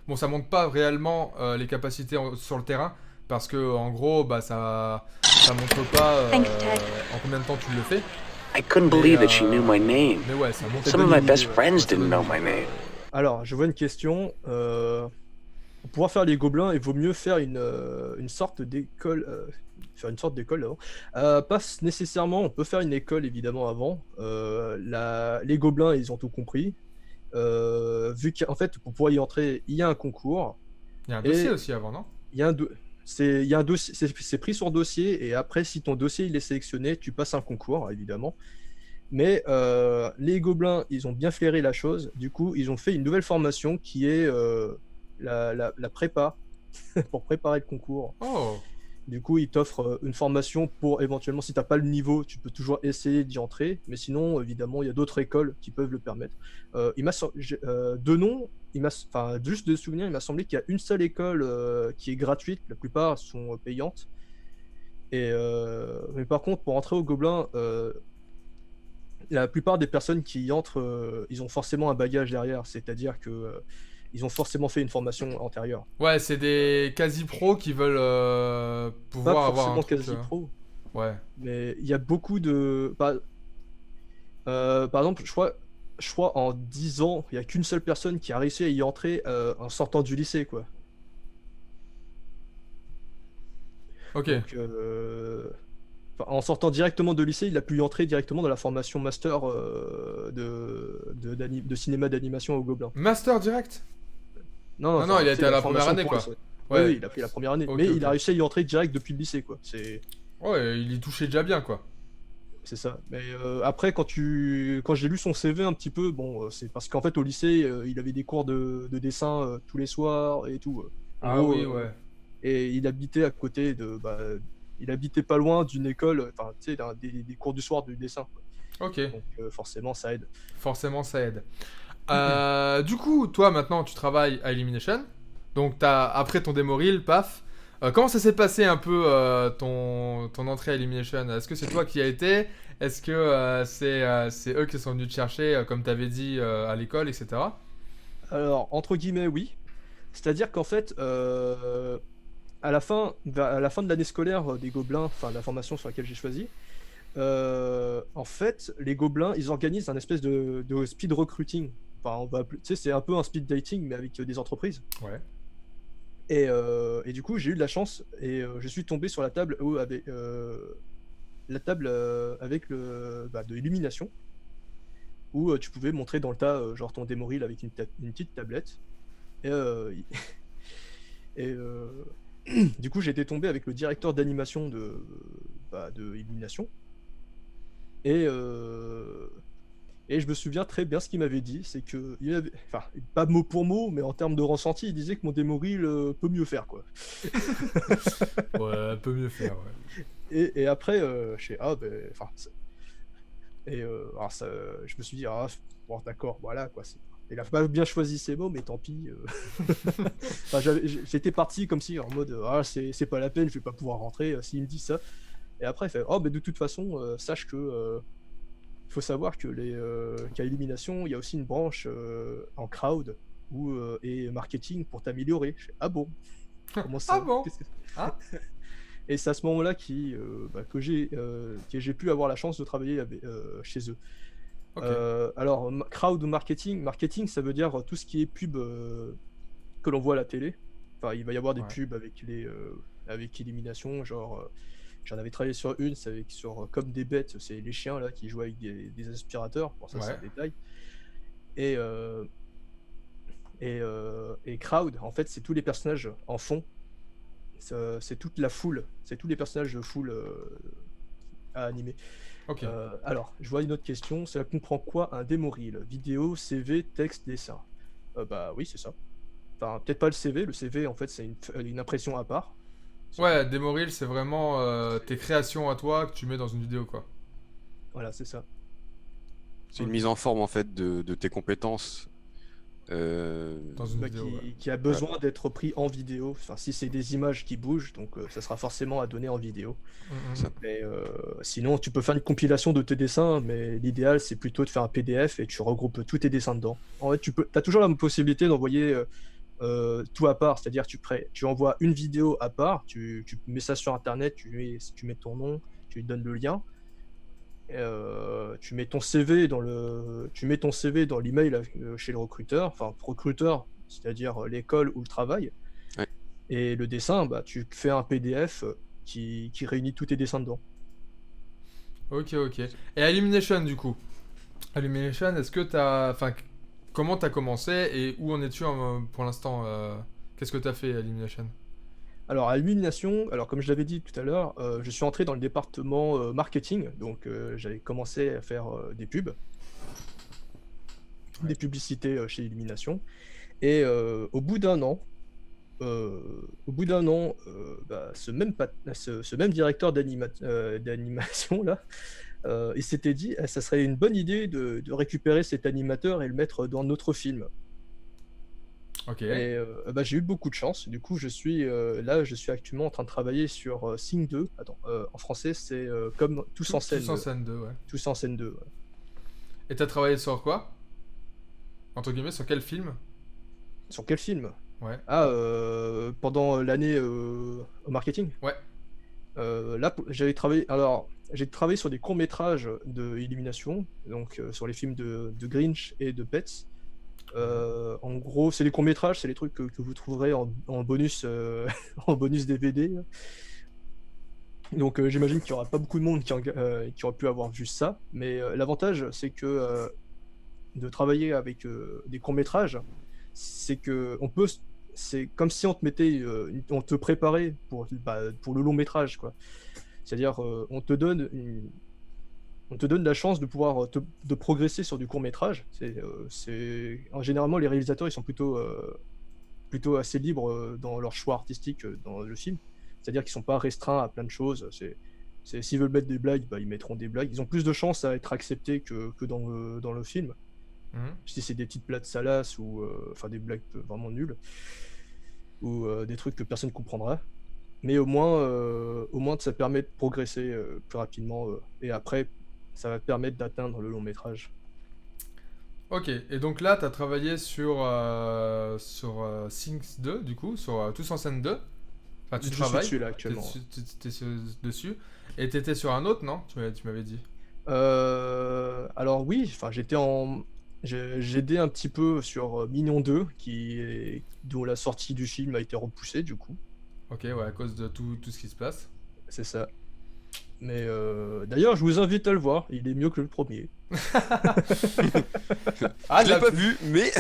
A: Bon, ça montre pas réellement les capacités sur le terrain parce que en gros, bah ça montre pas en combien de temps tu le fais.
D: I couldn't
A: Mais,
D: believe that she knew my name.
A: mais ouais, ça montre.
D: Some of my best
C: donne-
D: friends
A: ça
D: didn't
A: donne
D: know
A: une
D: my
A: idée.
D: name.
C: Alors, je vois une question. Pour pouvoir faire les gobelins, il vaut mieux faire une sorte d'école. Faire une sorte d'école avant. Pas nécessairement, on peut faire une école évidemment avant. Les gobelins, ils ont tout compris. Vu qu'en fait, pour pouvoir y entrer, il y a un concours.
A: Il y a un
C: Et
A: dossier aussi avant, non?
C: il y a il y a un dossier, c'est pris sur dossier. Et après, si ton dossier il est sélectionné, tu passes un concours, évidemment. Mais les gobelins, ils ont bien flairé la chose. Du coup, ils ont fait une nouvelle formation qui est la prépa pour préparer le concours.
A: Oh,
C: Du coup, ils t'offrent une formation pour éventuellement, si tu n'as pas le niveau, tu peux toujours essayer d'y entrer. Mais sinon, évidemment, il y a d'autres écoles qui peuvent le permettre. De nom, enfin, juste de souvenir, il m'a semblé qu'il y a une seule école qui est gratuite. La plupart sont payantes. Mais par contre, pour entrer au Gobelin, la plupart des personnes qui y entrent, ils ont forcément un bagage derrière. C'est-à-dire que ils ont forcément fait une formation antérieure.
A: Ouais, c'est des quasi-pros qui veulent
C: Pas
A: pouvoir avoir un
C: forcément
A: truc.
C: quasi pro,
A: Ouais.
C: mais il y a beaucoup de. Par exemple, je crois en 10 ans, il y a qu'une seule personne qui a réussi à y entrer en sortant du lycée, quoi.
A: Ok.
C: Donc, enfin, en sortant directement de lycée, il a pu y entrer directement dans la formation master de cinéma d'animation au Gobelin.
A: Master direct?
C: Non,
A: Non, non,
C: enfin,
A: il a
C: tu sais,
A: été à
C: la
A: la première
C: formation
A: année,
C: pour
A: quoi.
C: ça.
A: Ouais.
C: Oui, il a pris la première année,
A: Ok,
C: mais
A: ok.
C: il a réussi à y entrer direct depuis le lycée, quoi.
A: Ouais, il y touchait déjà bien, quoi.
C: C'est ça. Mais après, quand j'ai lu son CV un petit peu, bon, c'est parce qu'en fait, au lycée, il avait des cours de dessin tous les soirs et tout. En
A: Ah
C: gros,
A: oui, ouais.
C: et il habitait à côté il habitait pas loin d'une école, enfin, tu sais, des cours du soir du dessin, quoi.
A: Ok.
C: Donc, forcément, ça aide.
A: Forcément, ça aide. Du coup, toi, maintenant, tu travailles à Illumination. Donc, après ton démo reel, paf. Comment ça s'est passé un peu ton entrée à Illumination? Est-ce que c'est toi qui y as été? Est-ce que c'est eux qui sont venus te chercher, comme tu avais dit, à l'école, etc.
C: Alors, entre guillemets, oui. C'est-à-dire qu'en fait, à la fin de l'année scolaire des Gobelins, enfin, la formation sur laquelle j'ai choisi, en fait, les Gobelins, ils organisent un espèce de speed recruiting. Enfin, tu sais, c'est un peu un speed dating, mais avec des entreprises.
A: Ouais.
C: Et du coup, j'ai eu de la chance et je suis tombé sur la table avec de l'illumination, où tu pouvais montrer dans le tas genre ton démo reel avec une petite tablette. Et, et du coup, j'ai été tombé avec le directeur d'animation de Illumination. Et, et je me souviens très bien ce qu'il m'avait dit, c'est que, enfin, pas mot pour mot, mais en termes de ressenti, il disait que mon démo reel peut mieux faire, quoi.
A: Ouais, un peu mieux faire, ouais.
C: Et après, je sais, ah ben, enfin, alors je me suis dit, ah, bon, d'accord, voilà, quoi. Il a pas bien choisi ses mots, mais tant pis. Enfin, j'étais parti comme si en mode, ah, c'est pas la peine, je vais pas pouvoir rentrer s'il me dit ça. Et après, il fait, oh, mais de toute façon, sache que il faut savoir qu'à Illumination, il y a aussi une branche en crowd et marketing pour t'améliorer. Je fais, ah bon? Comment ça?
A: Ah bon?
C: Qu'est-ce que-
A: Ah.
C: Et c'est à ce moment-là que j'ai pu avoir la chance de travailler chez eux.
A: Ok.
C: Alors, crowd marketing, ça veut dire tout ce qui est pub que l'on voit à la télé. Enfin, il va y avoir des
A: Ouais.
C: pubs avec Illumination, genre, j'en avais travaillé sur une, Comme des bêtes, c'est les chiens là qui jouent avec des aspirateurs. Bon, ça c'est
A: Ouais.
C: un détail. Et, et crowd, en fait, c'est tous les personnages en fond. C'est toute la foule, c'est tous les personnages de foule à animer.
A: Ok.
C: Alors, je vois une autre question. Cela comprend quoi un démo reel? Vidéo, CV, texte, dessin? Bah oui, c'est ça. Enfin, peut-être pas le CV. Le CV, en fait, c'est une impression à part.
A: Ouais, démo reel, c'est vraiment tes créations à toi que tu mets dans une vidéo, quoi.
C: Voilà, c'est ça.
B: C'est une
A: Ok.
B: mise en forme en fait de tes compétences.
A: Dans une
C: Bah,
A: vidéo, ouais.
C: qui a besoin d'être pris en vidéo. Enfin, si c'est des images qui bougent, donc ça sera forcément à donner en vidéo.
A: Mhm.
C: Mais sinon, tu peux faire une compilation de tes dessins, mais l'idéal, c'est plutôt de faire un PDF et tu regroupes tous tes dessins dedans. En fait, as toujours la possibilité d'envoyer tout à part, c'est-à-dire tu envoies une vidéo à part, tu mets ça sur Internet, tu mets ton nom, tu lui donnes le lien. Tu mets ton CV dans l'email chez le recruteur, enfin recruteur, c'est-à-dire l'école ou le travail.
B: Ouais.
C: Et le dessin, bah, tu fais un PDF qui réunit tous tes dessins dedans.
A: Ok, ok. Et Illumination, du coup. Illumination, est-ce que t'as... Enfin, comment t'as commencé et où en es-tu pour l'instant Qu'est-ce que t'as fait à Illumination?
C: Alors à Illumination, alors comme je l'avais dit tout à l'heure, je suis entré dans le département marketing, donc j'avais commencé à faire des pubs, des publicités chez Illumination. Et bah, ce même directeur d'animation là, il s'était dit, ah, ça serait une bonne idée de récupérer cet animateur et le mettre dans notre film.
A: Ok.
C: Et bah, j'ai eu beaucoup de chance. Du coup, je suis actuellement en train de travailler sur Sing 2. Attends, en français, c'est comme Tous en scène
A: Tous en
C: 2.
A: scène 2, ouais.
C: Tous en scène 2. Ouais.
A: Et t'as travaillé sur quoi? Entre guillemets, sur quel film?
C: Sur quel film?
A: Ouais.
C: Ah, pendant l'année au marketing?
A: Ouais.
C: Là, j'avais travaillé. Alors, j'ai travaillé sur des courts-métrages de Illumination, donc sur les films de Grinch et de Pets. En gros, c'est les courts-métrages, c'est les trucs que vous trouverez en bonus, en bonus DVD. Donc, j'imagine qu'il n'y aura pas beaucoup de monde qui aurait pu avoir vu ça. Mais l'avantage, c'est que de travailler avec des courts-métrages, c'est que c'est comme si on te mettait, on te préparait pour le long métrage, quoi. C'est-à-dire, on te donne la chance de pouvoir de progresser sur du court métrage. Généralement, les réalisateurs, ils sont plutôt assez libres dans leur choix artistique dans le film. C'est-à-dire qu'ils sont pas restreints à plein de choses. S'ils veulent mettre des blagues, bah, ils mettront des blagues. Ils ont plus de chances à être acceptés que dans le film.
A: Mhm.
C: Si c'est des petites blagues salaces ou enfin des blagues vraiment nulles ou des trucs que personne comprendra. Mais au moins ça permet de progresser plus rapidement et après ça va te permettre d'atteindre le long métrage.
A: Ok, et donc là, tu as travaillé sur Things 2, du coup, sur Tous en scène 2. Enfin, tu
C: Je suis
A: travailles.
C: dessus là actuellement.
A: T'es dessus. Et t'étais sur un autre, non? Tu m'avais dit.
C: Alors oui, enfin j'ai aidé un petit peu sur Mignon 2 dont la sortie du film a été repoussée du coup.
A: Ok, ouais, à cause de tout ce qui se passe.
C: C'est ça. Mais d'ailleurs, je vous invite à le voir. Il est mieux que le premier.
A: Ah,
B: Je l'ai pas vu, mais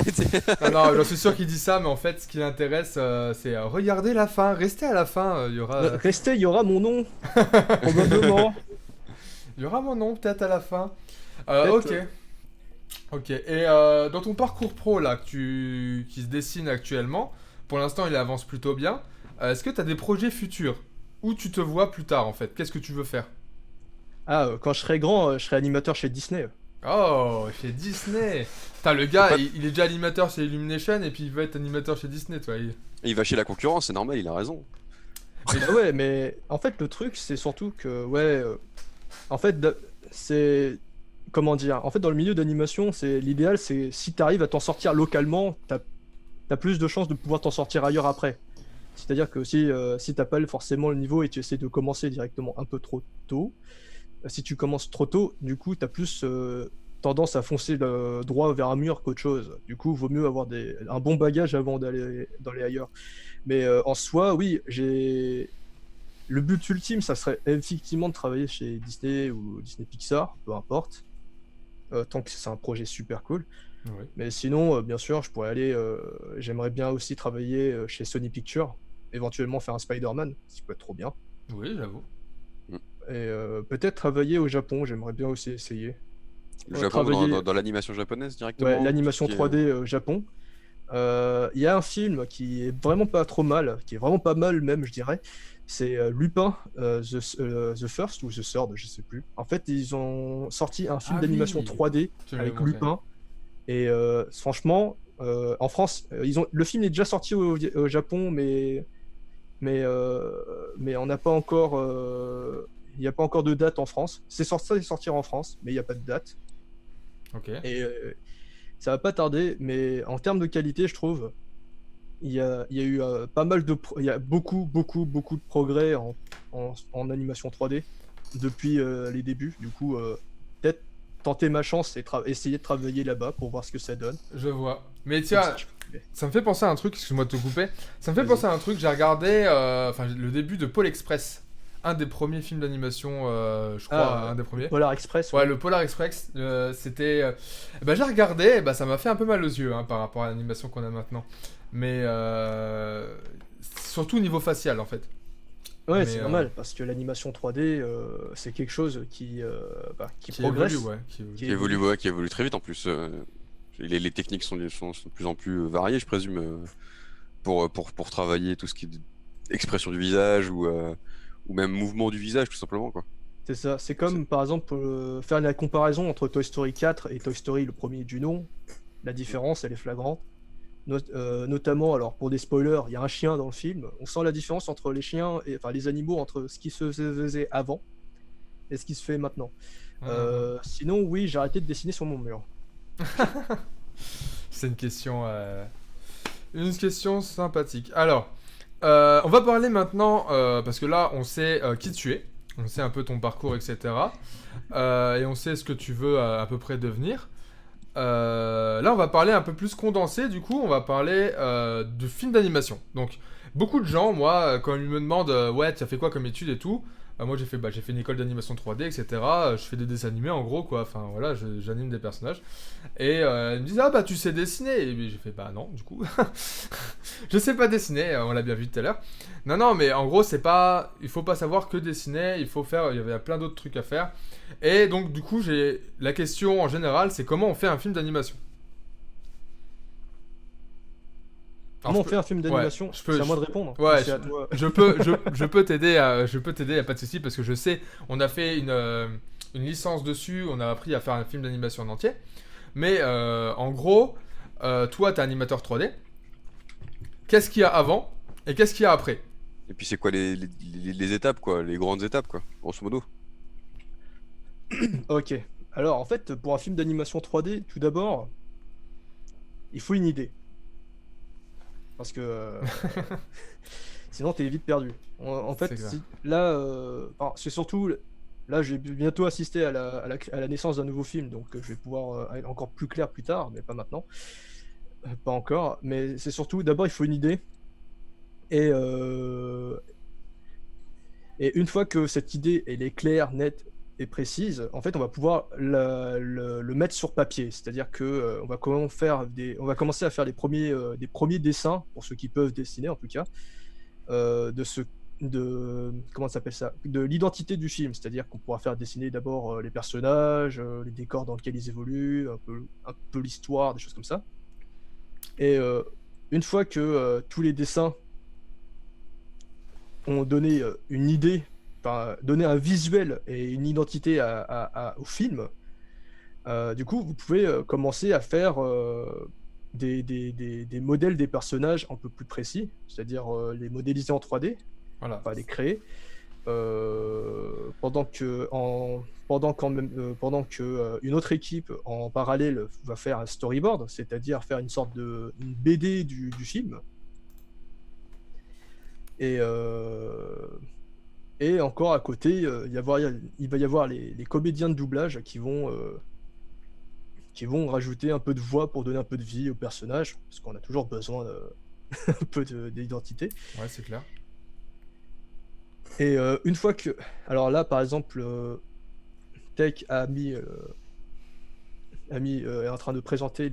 A: Non, j'en suis sûr qu'il dit ça, mais en fait, ce qui l'intéresse, c'est regardez la fin, restez à la fin. Il y aura,
C: Restez, il y aura mon nom. Probablement.
A: il y aura mon nom peut-être à la fin.
C: Peut-être.
A: Ok. Ok. Et dans ton parcours pro là, qui se dessine actuellement, pour l'instant, il avance plutôt bien. Est-ce que tu as des projets futurs? Où tu te vois plus tard en fait? Qu'est-ce que tu veux faire?
C: Ah, quand je serai grand, je serai animateur chez Disney.
A: Oh, chez Disney. Putain, le gars,
B: Pas-
A: il est déjà animateur chez Illumination et puis il va être animateur chez Disney, toi.
B: il va chez la concurrence, c'est normal, il a raison.
C: Bah ouais, mais en fait, le truc, c'est surtout que, ouais, en fait, c'est. Comment dire? En fait, dans le milieu d'animation, l'idéal, c'est si tu arrives à t'en sortir localement, t'as plus de chances de pouvoir t'en sortir ailleurs après. C'est-à-dire que si t'as pas forcément le niveau et tu essaies de commencer directement un peu trop tôt, si tu commences trop tôt, du coup, t'as plus tendance à foncer droit vers un mur qu'autre chose. Du coup, vaut mieux avoir un bon bagage avant d'aller ailleurs. Mais en soi, oui, le but ultime, ça serait effectivement de travailler chez Disney ou Disney Pixar, peu importe, tant que c'est un projet super cool.
A: Oui.
C: Mais sinon, bien sûr, j'aimerais bien aussi travailler chez Sony Pictures, éventuellement faire un Spider-Man, ce qui peut être trop bien.
A: Oui, j'avoue.
C: Et peut-être travailler au Japon, j'aimerais bien aussi essayer.
B: Le
C: Ouais,
B: Japon
C: travailler-
B: dans l'animation japonaise directement.
C: Ouais, l'animation
B: qui est-
C: 3D Japon. Il y a un film qui est vraiment pas trop mal, qui est vraiment pas mal même, je dirais. C'est Lupin, the First ou The Third, je sais plus. En fait, ils ont sorti un film
A: Ah
C: d'animation
A: oui.
C: 3D
A: Tu me
C: avec
A: l'as montré.
C: Lupin. Et franchement, en France, le film est déjà sorti au Japon, mais on n'a pas encore. Il n'y a pas encore de date en France. C'est censé sortir en France, mais il n'y a pas de date.
A: Ok.
C: Et ça va pas tarder, mais en termes de qualité, je trouve, il y a eu pas mal il y a beaucoup de progrès en animation 3D depuis les débuts. Du coup, peut-être tenter ma chance et essayer de travailler là-bas pour voir ce que ça donne.
A: Je vois. Mais tiens, ça me fait penser à un truc, excuse-moi de te couper. Ça me fait
C: Vas-y.
A: penser à un truc, j'ai regardé le début de Pôle Express. Un des premiers films d'animation, je crois, un des premiers.
C: Polar Express.
A: Ouais, le Polar Express, c'était. J'ai regardé, et ça m'a fait un peu mal aux yeux par rapport à l'animation qu'on a maintenant. Mais surtout au niveau facial en fait.
C: Ouais,
A: Mais,
C: c'est normal, parce que l'animation 3D, c'est quelque chose qui progresse.
A: Évolue, ouais.
B: Qui évolue très vite en plus. Les techniques sont de plus en plus variées, je présume, pour travailler tout ce qui est expression du visage ou même mouvement du visage, tout simplement, quoi.
C: C'est ça, c'est comme par exemple faire la comparaison entre Toy Story 4 et Toy Story le premier du nom. La différence, elle est flagrante. Notamment, alors pour des spoilers, il y a un chien dans le film. On sent la différence entre les chiens, enfin les animaux, entre ce qui se faisait avant et ce qui se fait maintenant. Sinon, oui, j'ai arrêté de dessiner sur mon mur.
A: C'est une question. Une question sympathique. Alors, on va parler maintenant, parce que là, on sait qui tu es, on sait un peu ton parcours, etc. Et on sait ce que tu veux à peu près devenir. Là, on va parler un peu plus condensé, du coup, on va parler de films d'animation. Donc, beaucoup de gens, moi, quand ils me demandent ouais, tu as fait quoi comme études et tout, moi j'ai fait une école d'animation 3D, etc. Je fais des dessins animés en gros, quoi. Enfin, voilà, j'anime des personnages. Et ils me disent, ah bah tu sais dessiner. Et puis, j'ai fait, bah non, du coup. Je sais pas dessiner, on l'a bien vu tout à l'heure. Non, non, mais en gros, c'est pas. Il faut pas savoir que dessiner, il faut faire. Il y avait plein d'autres trucs à faire. Et donc, du coup, j'ai la question en général, c'est comment on fait un film d'animation. Alors,
C: Comment on
A: je
C: fait
A: peux-
C: un film
A: Ouais,
C: d'animation?
A: je peux.
C: C'est à moi de répondre. Ou
A: Ouais,
C: c'est à toi.
A: je peux t'aider, y a pas de souci, parce que je sais, on a fait une licence dessus, on a appris à faire un film d'animation en entier. Mais en gros, toi, t'es animateur 3D. Qu'est-ce qu'il y a avant et qu'est-ce qu'il y a après?
B: Et puis c'est quoi les étapes, quoi, les grandes étapes, quoi, grosso modo.
C: Ok. Alors, en fait, pour un film d'animation 3D, tout d'abord, il faut une idée. Parce que sinon, t'es vite perdu. En
A: C'est
C: fait,
A: clair.
C: là, enfin, c'est surtout. Là, je vais bientôt assister à la naissance d'un nouveau film, donc je vais pouvoir être encore plus clair plus tard, mais pas maintenant. Pas encore. Mais c'est surtout, d'abord, il faut une idée. Et, et une fois que cette idée elle est claire, nette et précise, en fait, on va pouvoir le mettre sur papier. C'est-à-dire que on va commencer à faire des premiers dessins pour ceux qui peuvent dessiner en tout cas, de ce de comment ça s'appelle ça, de l'identité du film. C'est-à-dire qu'on pourra faire dessiner d'abord les personnages, les décors dans lesquels ils évoluent, un peu l'histoire, des choses comme ça. Et une fois que tous les dessins ont donné une idée, enfin, donné un visuel et une identité au film, du coup, vous pouvez commencer à faire des modèles des personnages un peu plus précis, c'est-à-dire les modéliser en 3D,
A: Voilà.
C: enfin les créer, pendant que une autre équipe en parallèle va faire un storyboard, c'est-à-dire faire une BD du film. Et, et encore à côté, il va y avoir les comédiens de doublage qui vont rajouter un peu de voix pour donner un peu de vie au personnage, parce qu'on a toujours besoin un peu d'identité.
A: Ouais, c'est clair.
C: Et une fois que... Alors là, par exemple, Tech est en train de présenter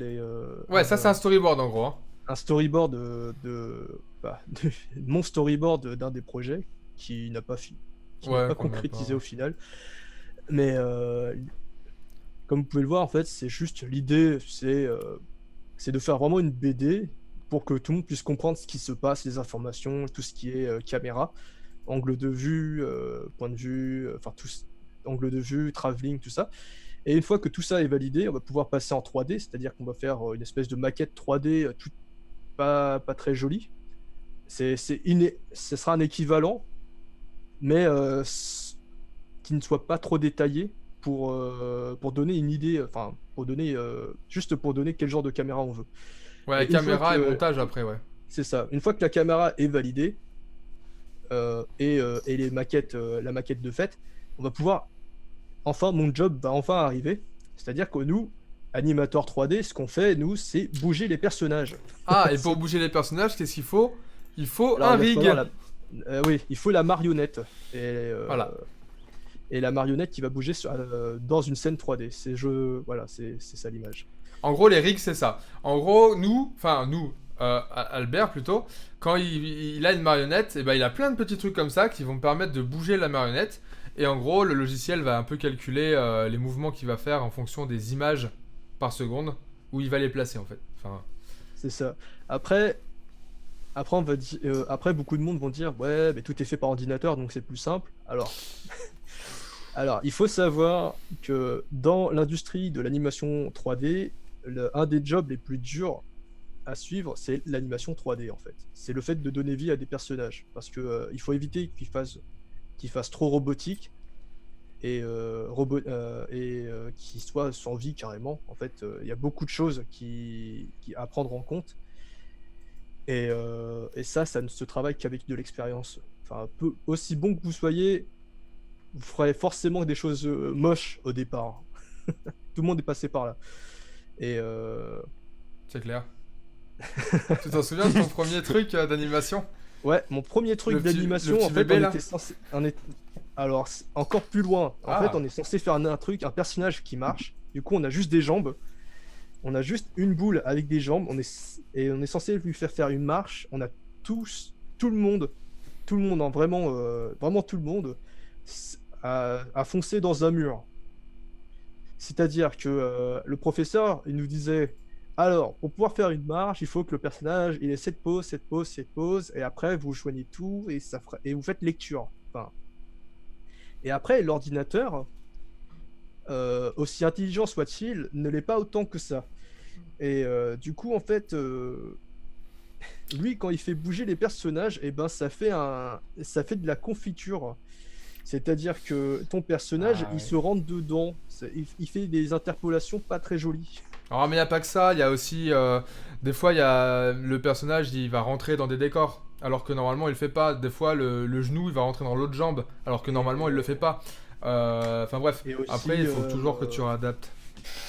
A: Ouais, ça c'est un storyboard en gros, hein.
C: un storyboard mon storyboard d'un des projets qui n'a pas qui n'est
A: Ouais,
C: pas
A: qu'on a
C: concrétisé
A: pas.
C: au final. Mais comme vous pouvez le voir, en fait, c'est juste l'idée, c'est de faire vraiment une BD pour que tout le monde puisse comprendre ce qui se passe, les informations, tout ce qui est caméra, angle de vue, point de vue, enfin angle de vue, travelling, tout ça. Et une fois que tout ça est validé, on va pouvoir passer en 3D, c'est-à-dire qu'on va faire une espèce de maquette 3D pas très jolie. Ce sera un équivalent, mais qui ne soit pas trop détaillé pour donner une idée, enfin, juste pour donner quel genre de caméra on veut.
A: Ouais,
C: Et une fois
A: caméra et
C: que,
A: montage après, ouais.
C: c'est ça, une fois que la caméra est validée et la maquette de fait, on va pouvoir, enfin, mon job va enfin arriver. C'est-à-dire que nous, animateurs 3D, ce qu'on fait, nous, c'est bouger les personnages.
A: Ah, et pour bouger les personnages, qu'est-ce qu'il faut? Il faut
C: Alors,
A: un
C: il va
A: rig.
C: falloir oui, il faut la marionnette.
A: Voilà.
C: Et la marionnette qui va bouger dans une scène 3D. Voilà, c'est ça l'image.
A: En gros, les rigs, c'est ça. En gros, Albert plutôt, quand il a une marionnette, et ben, il a plein de petits trucs comme ça qui vont me permettre de bouger la marionnette. Et en gros, le logiciel va un peu calculer les mouvements qu'il va faire en fonction des images par seconde où il va les placer en fait. Enfin,
C: C'est ça. Après, après, beaucoup de monde vont dire, ouais, mais tout est fait par ordinateur, donc c'est plus simple. Alors, il faut savoir que dans l'industrie de l'animation 3D, un des jobs les plus durs à suivre, c'est l'animation 3D en fait. C'est le fait de donner vie à des personnages, parce que il faut éviter qu'ils fassent trop robotique et qu'ils soient sans vie carrément. En fait, il y a beaucoup de choses à prendre en compte. Et ça ne se travaille qu'avec de l'expérience. Enfin, aussi bon que vous soyez, vous ferez forcément des choses moches au départ. Tout le monde est passé par là. Et
A: C'est clair. Tu t'en souviens de ton premier truc d'animation?
C: ouais, mon premier truc
A: Le petit
C: d'animation, en fait,
A: bébé,
C: on
A: là
C: était censé. Alors, encore plus loin. En
A: Ah.
C: fait, on est censé faire un personnage qui marche. Du coup, on a juste des jambes. On a juste une boule avec des jambes. Et on est censé lui faire une marche. On a tout le monde, hein, vraiment, vraiment tout le monde, a foncé dans un mur. C'est-à-dire que le professeur, il nous disait, alors, pour pouvoir faire une marche, il faut que le personnage, il ait cette pose, cette pose, cette pose, et après, vous joignez tout, et vous faites lecture. Enfin, et après, l'ordinateur, aussi intelligent soit-il, ne l'est pas autant que ça. Et du coup, en fait, lui, quand il fait bouger les personnages, et ben, ça fait de la confiture. C'est-à-dire que ton personnage,
A: Ah,
C: il
A: ouais.
C: se rentre dedans. Il fait des interpolations pas très jolies.
A: Alors, mais il n'y a pas que ça, il y a aussi. Des fois, il y a le personnage, il va rentrer dans des décors. Alors que normalement, il le fait pas. Des fois, le genou, il va rentrer dans l'autre jambe. Alors que normalement, il le fait pas. Enfin, bref.
C: Et aussi,
A: Après, il faut toujours que tu réadaptes.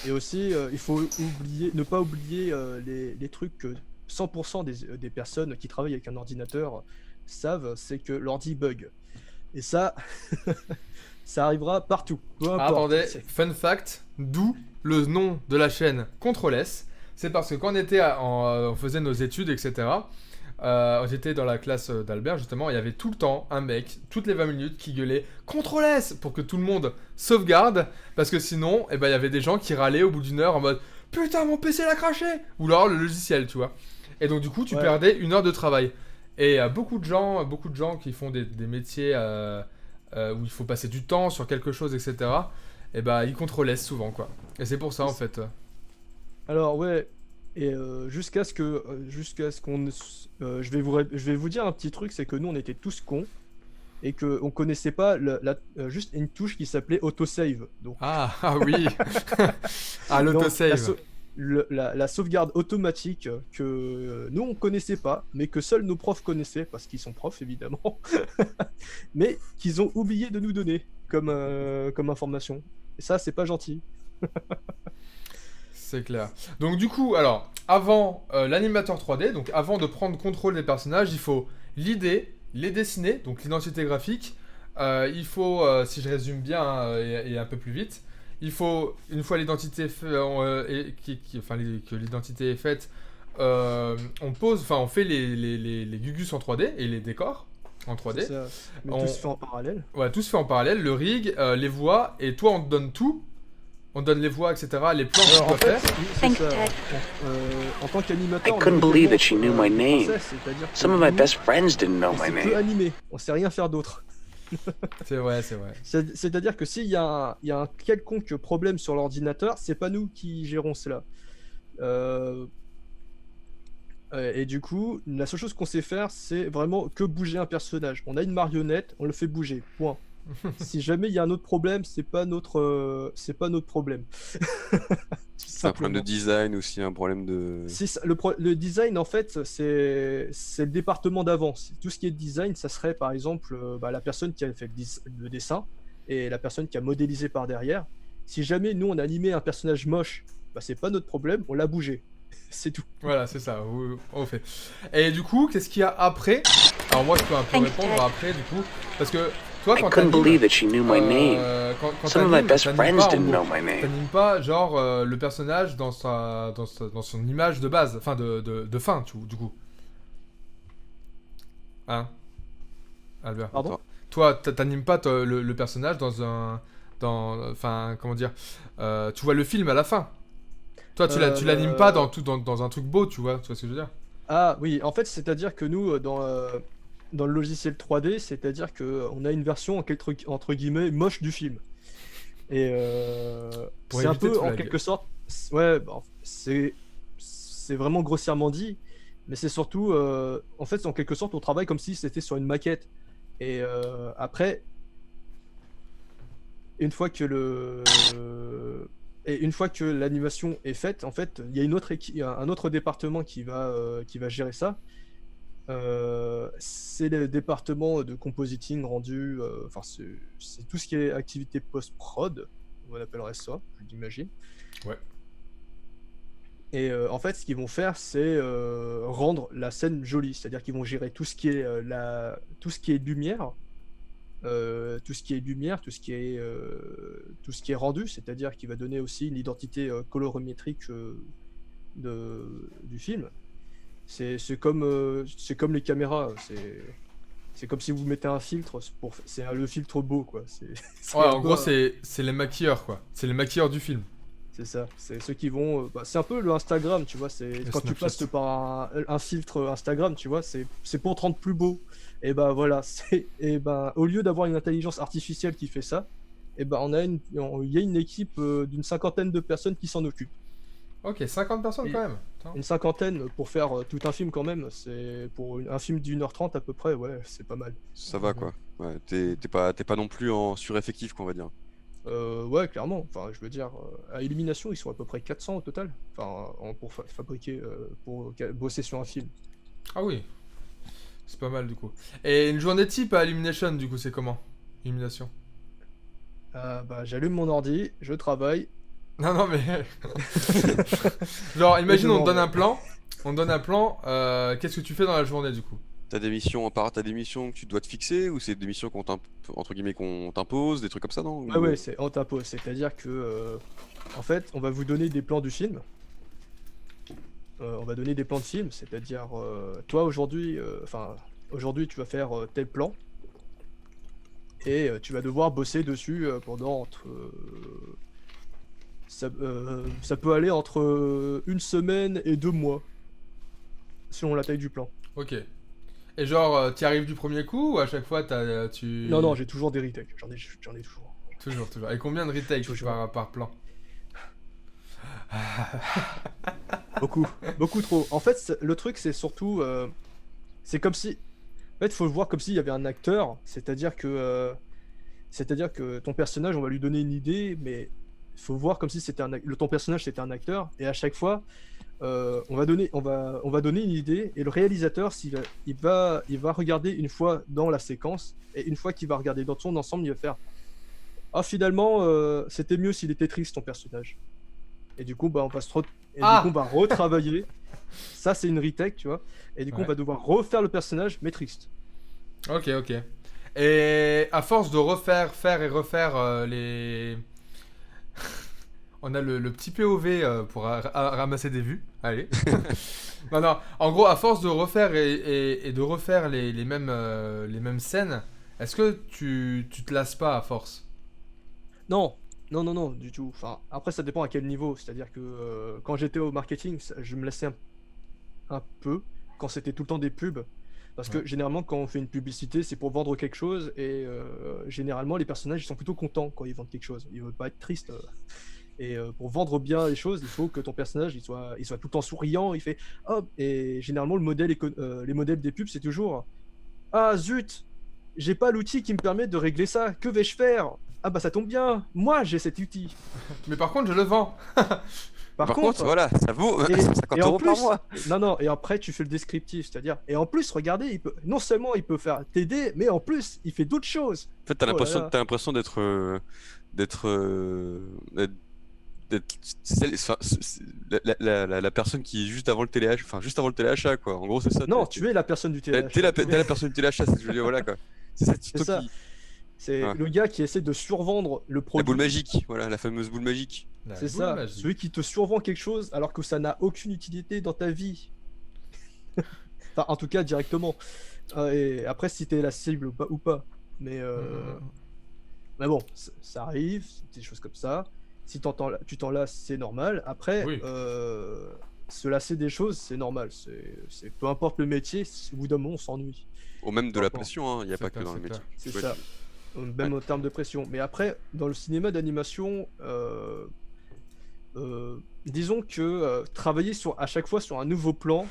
C: Et aussi, il faut ne pas oublier les trucs que 100% des personnes qui travaillent avec un ordinateur savent, c'est que l'ordi bug. Et ça, ça arrivera partout. Peu importe.
A: Attendez, fun fact, d'où le nom de la chaîne Control S. C'est parce que quand on faisait nos études, etc., j'étais dans la classe d'Albert, justement, il y avait tout le temps un mec, toutes les 20 minutes, qui gueulait Control S pour que tout le monde sauvegarde, parce que sinon, il y avait des gens qui râlaient au bout d'une heure en mode putain, mon PC l'a craché, ou alors le logiciel, tu vois. Et donc, du coup, tu
C: Ouais.
A: perdais une heure de travail. Et beaucoup de gens qui font des métiers où il faut passer du temps sur quelque chose, etc., et bah, ils contrôlent souvent, quoi. Et c'est pour ça, en fait.
C: Alors ouais, et jusqu'à ce qu'on, je vais vous dire un petit truc, c'est que nous on était tous cons et que on connaissait pas juste une touche qui s'appelait autosave. Donc
A: Ah oui. Ah,
C: donc,
A: l'autosave.
C: la sauvegarde automatique que nous on connaissait pas, mais que seuls nos profs connaissaient parce qu'ils sont profs évidemment, mais qu'ils ont oublié de nous donner comme information. Et ça c'est pas gentil.
A: C'est clair. Donc du coup, alors, avant l'animateur 3D, donc avant de prendre contrôle des personnages, il faut l'idée, les dessiner, donc l'identité graphique. Il faut, si je résume bien et un peu plus vite, il faut, une fois l'identité que l'identité est faite, on fait les gugus en 3D et les décors en 3D.
C: C'est ça. Mais
A: On-
C: tout se fait en parallèle.
A: Ouais, tout se fait en parallèle, le rig, les voix, et toi on te donne tout. On donne les voix, etc., les plans que tu
C: Alors,
A: dois
C: en fait,
A: faire.
C: oui, c'est ça. En tant qu'animateur,
D: I couldn't believe that she knew my name.
C: C'est-à-dire que
D: Some of my
C: nous,
D: best friends didn't know
C: on
D: my
C: sait que
D: name.
C: animer, on sait rien faire d'autre.
A: C'est vrai, c'est vrai.
C: C'est-à-dire que s'il y a un quelconque problème sur l'ordinateur, c'est pas nous qui gérons cela. Et du coup, la seule chose qu'on sait faire, c'est vraiment que bouger un personnage. On a une marionnette, on le fait bouger. Point. Si jamais il y a un autre problème, c'est pas notre problème. Tout
B: C'est un problème de
C: simplement.
B: design aussi, un problème de.
C: C'est ça, le design, en fait, c'est le département d'avance. Tout ce qui est design, ça serait par exemple la personne qui a fait le dessin et la personne qui a modélisé par derrière. Si jamais nous on a animé un personnage moche, bah, c'est pas notre problème, on l'a bougé. C'est tout.
A: Voilà, c'est ça, on fait. Et du coup, qu'est-ce qu'il y a après? Alors moi, je peux un peu répondre après, du coup, parce que toi,
D: I
A: quand
D: couldn't
A: t'animes,
D: believe that she knew my name.
A: quand
D: Some of my
A: t'animes,
D: best
A: t'animes
D: friends
A: pas, en
D: didn't
A: gros,
D: know my name.
A: t'animes pas, genre, le personnage dans son image de base, enfin, de fin, du coup. Hein, Albert?
C: Pardon?
A: Toi, t'animes pas le personnage enfin, comment dire, tu vois le film à la fin. Toi, tu l'animes pas dans un truc beau, tu vois ce que je veux dire?
C: Ah oui, en fait, c'est-à-dire que nous, dans le logiciel 3D, c'est-à-dire que on a une version entre guillemets moche du film. Et
A: Pour
C: c'est un
A: éviter
C: peu
A: de
C: en
A: flag.
C: quelque sorte, ouais, bah, c'est vraiment grossièrement dit, mais c'est surtout, en fait, en quelque sorte, on travaille comme si c'était sur une maquette. Et après, une fois que une fois que l'animation est faite, en fait, il y a un autre département qui va gérer ça. C'est le département de compositing rendu, enfin c'est tout ce qui est activité post-prod, on appellerait ça, j'imagine.
A: Ouais.
C: Et en fait, ce qu'ils vont faire, c'est rendre la scène jolie, c'est-à-dire qu'ils vont gérer tout ce qui est tout ce qui est lumière, tout ce qui est lumière, tout ce qui est rendu, c'est-à-dire qu'il va donner aussi une identité colorimétrique du film. C'est comme les caméras, c'est comme si vous mettez un filtre, c'est le filtre beau, quoi.
A: Ouais, en gros, c'est les maquilleurs, quoi. C'est les maquilleurs du film.
C: C'est ça, c'est ceux qui vont. C'est un peu le Instagram, tu vois. C'est quand tu
A: Snapchat.
C: passes par un filtre Instagram, tu vois, c'est pour te rendre plus beau. Et ben voilà, au lieu d'avoir une intelligence artificielle qui fait ça, et ben il y a une équipe d'une cinquantaine de personnes qui s'en occupent.
A: Ok, 50 personnes
C: Et-
A: quand même. Putain.
C: Une cinquantaine pour faire tout un film quand même. C'est pour un film d'1h30 à peu près, ouais, c'est pas mal.
B: Ça va quoi. Ouais, t'es pas non plus en sureffectif, quoi, on va dire.
C: Ouais, clairement. Enfin, je veux dire, à Illumination, ils sont à peu près 400 au total. Enfin, pour fabriquer, pour bosser sur un film.
A: Ah oui. C'est pas mal du coup. Et une journée type à Illumination, du coup, c'est comment? Illumination.
C: Bah, j'allume mon ordi, je travaille.
A: Non, non, mais. Genre, imagine,
C: je
A: on
C: m'en
A: te donne
C: vais.
A: un plan. On te donne un plan. Qu'est-ce que tu fais dans la journée, du coup?
B: T'as des missions que tu dois te fixer ou c'est des missions entre guillemets qu'on t'impose, des trucs comme ça, non?
C: Ouais,
B: Ou,
C: ouais, c'est en tapo. C'est-à-dire que, en fait, on va vous donner des plans du film. On va donner des plans de film, c'est-à-dire, toi aujourd'hui, aujourd'hui, tu vas faire tel plan. Et tu vas devoir bosser dessus pendant ça peut aller entre 1 semaine et 2 mois, selon la taille du plan.
A: Ok. Et genre, t'y arrives du premier coup ou à chaque fois tu.
C: Non, non, j'ai toujours des retakes, j'en ai toujours.
A: Toujours, toujours. Et combien de retakes
C: Toujours.
A: par plan?
C: Beaucoup, beaucoup trop. En fait, le truc, c'est surtout, c'est comme si, en fait, faut le voir comme s'il y avait un acteur, c'est-à-dire que ton personnage, on va lui donner une idée, mais il faut voir comme si ton personnage c'était un acteur, et à chaque fois, on va donner une idée, et le réalisateur, il va regarder une fois dans la séquence, et une fois qu'il va regarder dans son ensemble, il va faire, ah finalement, c'était mieux s'il était triste ton personnage. Et du coup, bah, du coup, on va retravailler. Ça, c'est une retake, tu vois. Et du coup,
A: Ouais.
C: on va devoir refaire le personnage, mais triste.
A: Ok, ok. Et à force de refaire, faire et refaire les. On a le petit POV pour ramasser des vues. Allez. Non, non. En gros, à force de refaire et de refaire les mêmes scènes, est-ce que tu te lasses pas à force?
C: Non, non, non, non, du tout. Enfin, après, ça dépend à quel niveau. C'est-à-dire que quand j'étais au marketing, je me laissais un peu quand c'était tout le temps des pubs. Parce que
A: Ouais.
C: généralement, quand on fait une publicité, c'est pour vendre quelque chose. Et généralement, les personnages ils sont plutôt contents quand ils vendent quelque chose. Ils veulent pas être tristes. Et pour vendre bien les choses, il faut que ton personnage il soit tout le temps souriant. Il fait hop. Et généralement, les modèles des pubs, c'est toujours ah zut, j'ai pas l'outil qui me permet de régler ça. Que vais-je faire? Ah bah ça tombe bien. Moi, j'ai cet outil.
A: Mais par contre, je le vends.
C: Par contre,
B: voilà, ça vaut
C: et,
B: 50
C: et en
B: euros par
C: plus,
B: mois.
C: non, non, et après tu fais le descriptif, c'est-à-dire, et en plus, regardez, non seulement il peut faire t'aider, mais en plus, il fait d'autres choses.
B: En fait, t'as
C: Oh là
B: l'impression,
C: là.
B: t'as l'impression d'être, d'être, enfin, la personne qui est juste avant le téléachat, enfin juste avant le téléachat, quoi. En gros, c'est ça.
C: Non, tu es la personne du
B: T'es
C: TLH.
B: t'es la personne du téléachat, je veux dire, voilà quoi. C'est ça,
C: C'est ça.
B: qui.
C: C'est
B: Ouais.
C: le gars qui essaie de survendre le
B: La
C: produit.
B: boule magique, voilà, la fameuse boule magique.
A: La
C: C'est
A: boule
C: ça,
A: magique.
C: celui qui te survend quelque chose alors que ça n'a aucune utilité dans ta vie. Enfin, en tout cas, directement. Et après, si t'es la cible ou pas. Mais, mais bon, ça arrive, c'est des choses comme ça. Si tu t'en lasses, c'est normal. Après,
A: Oui.
C: se lasser des choses, c'est normal. Peu importe le métier, au bout d'un moment, on s'ennuie.
B: Au même de la
C: Bon,
B: pression, il n'y a
A: c'est
B: pas
A: clair,
B: que dans le
A: c'est
B: métier.
A: clair.
C: C'est
B: Ouais,
C: ça. Même en termes de pression. Mais après, dans le cinéma d'animation, disons que travailler à chaque fois sur un nouveau plan,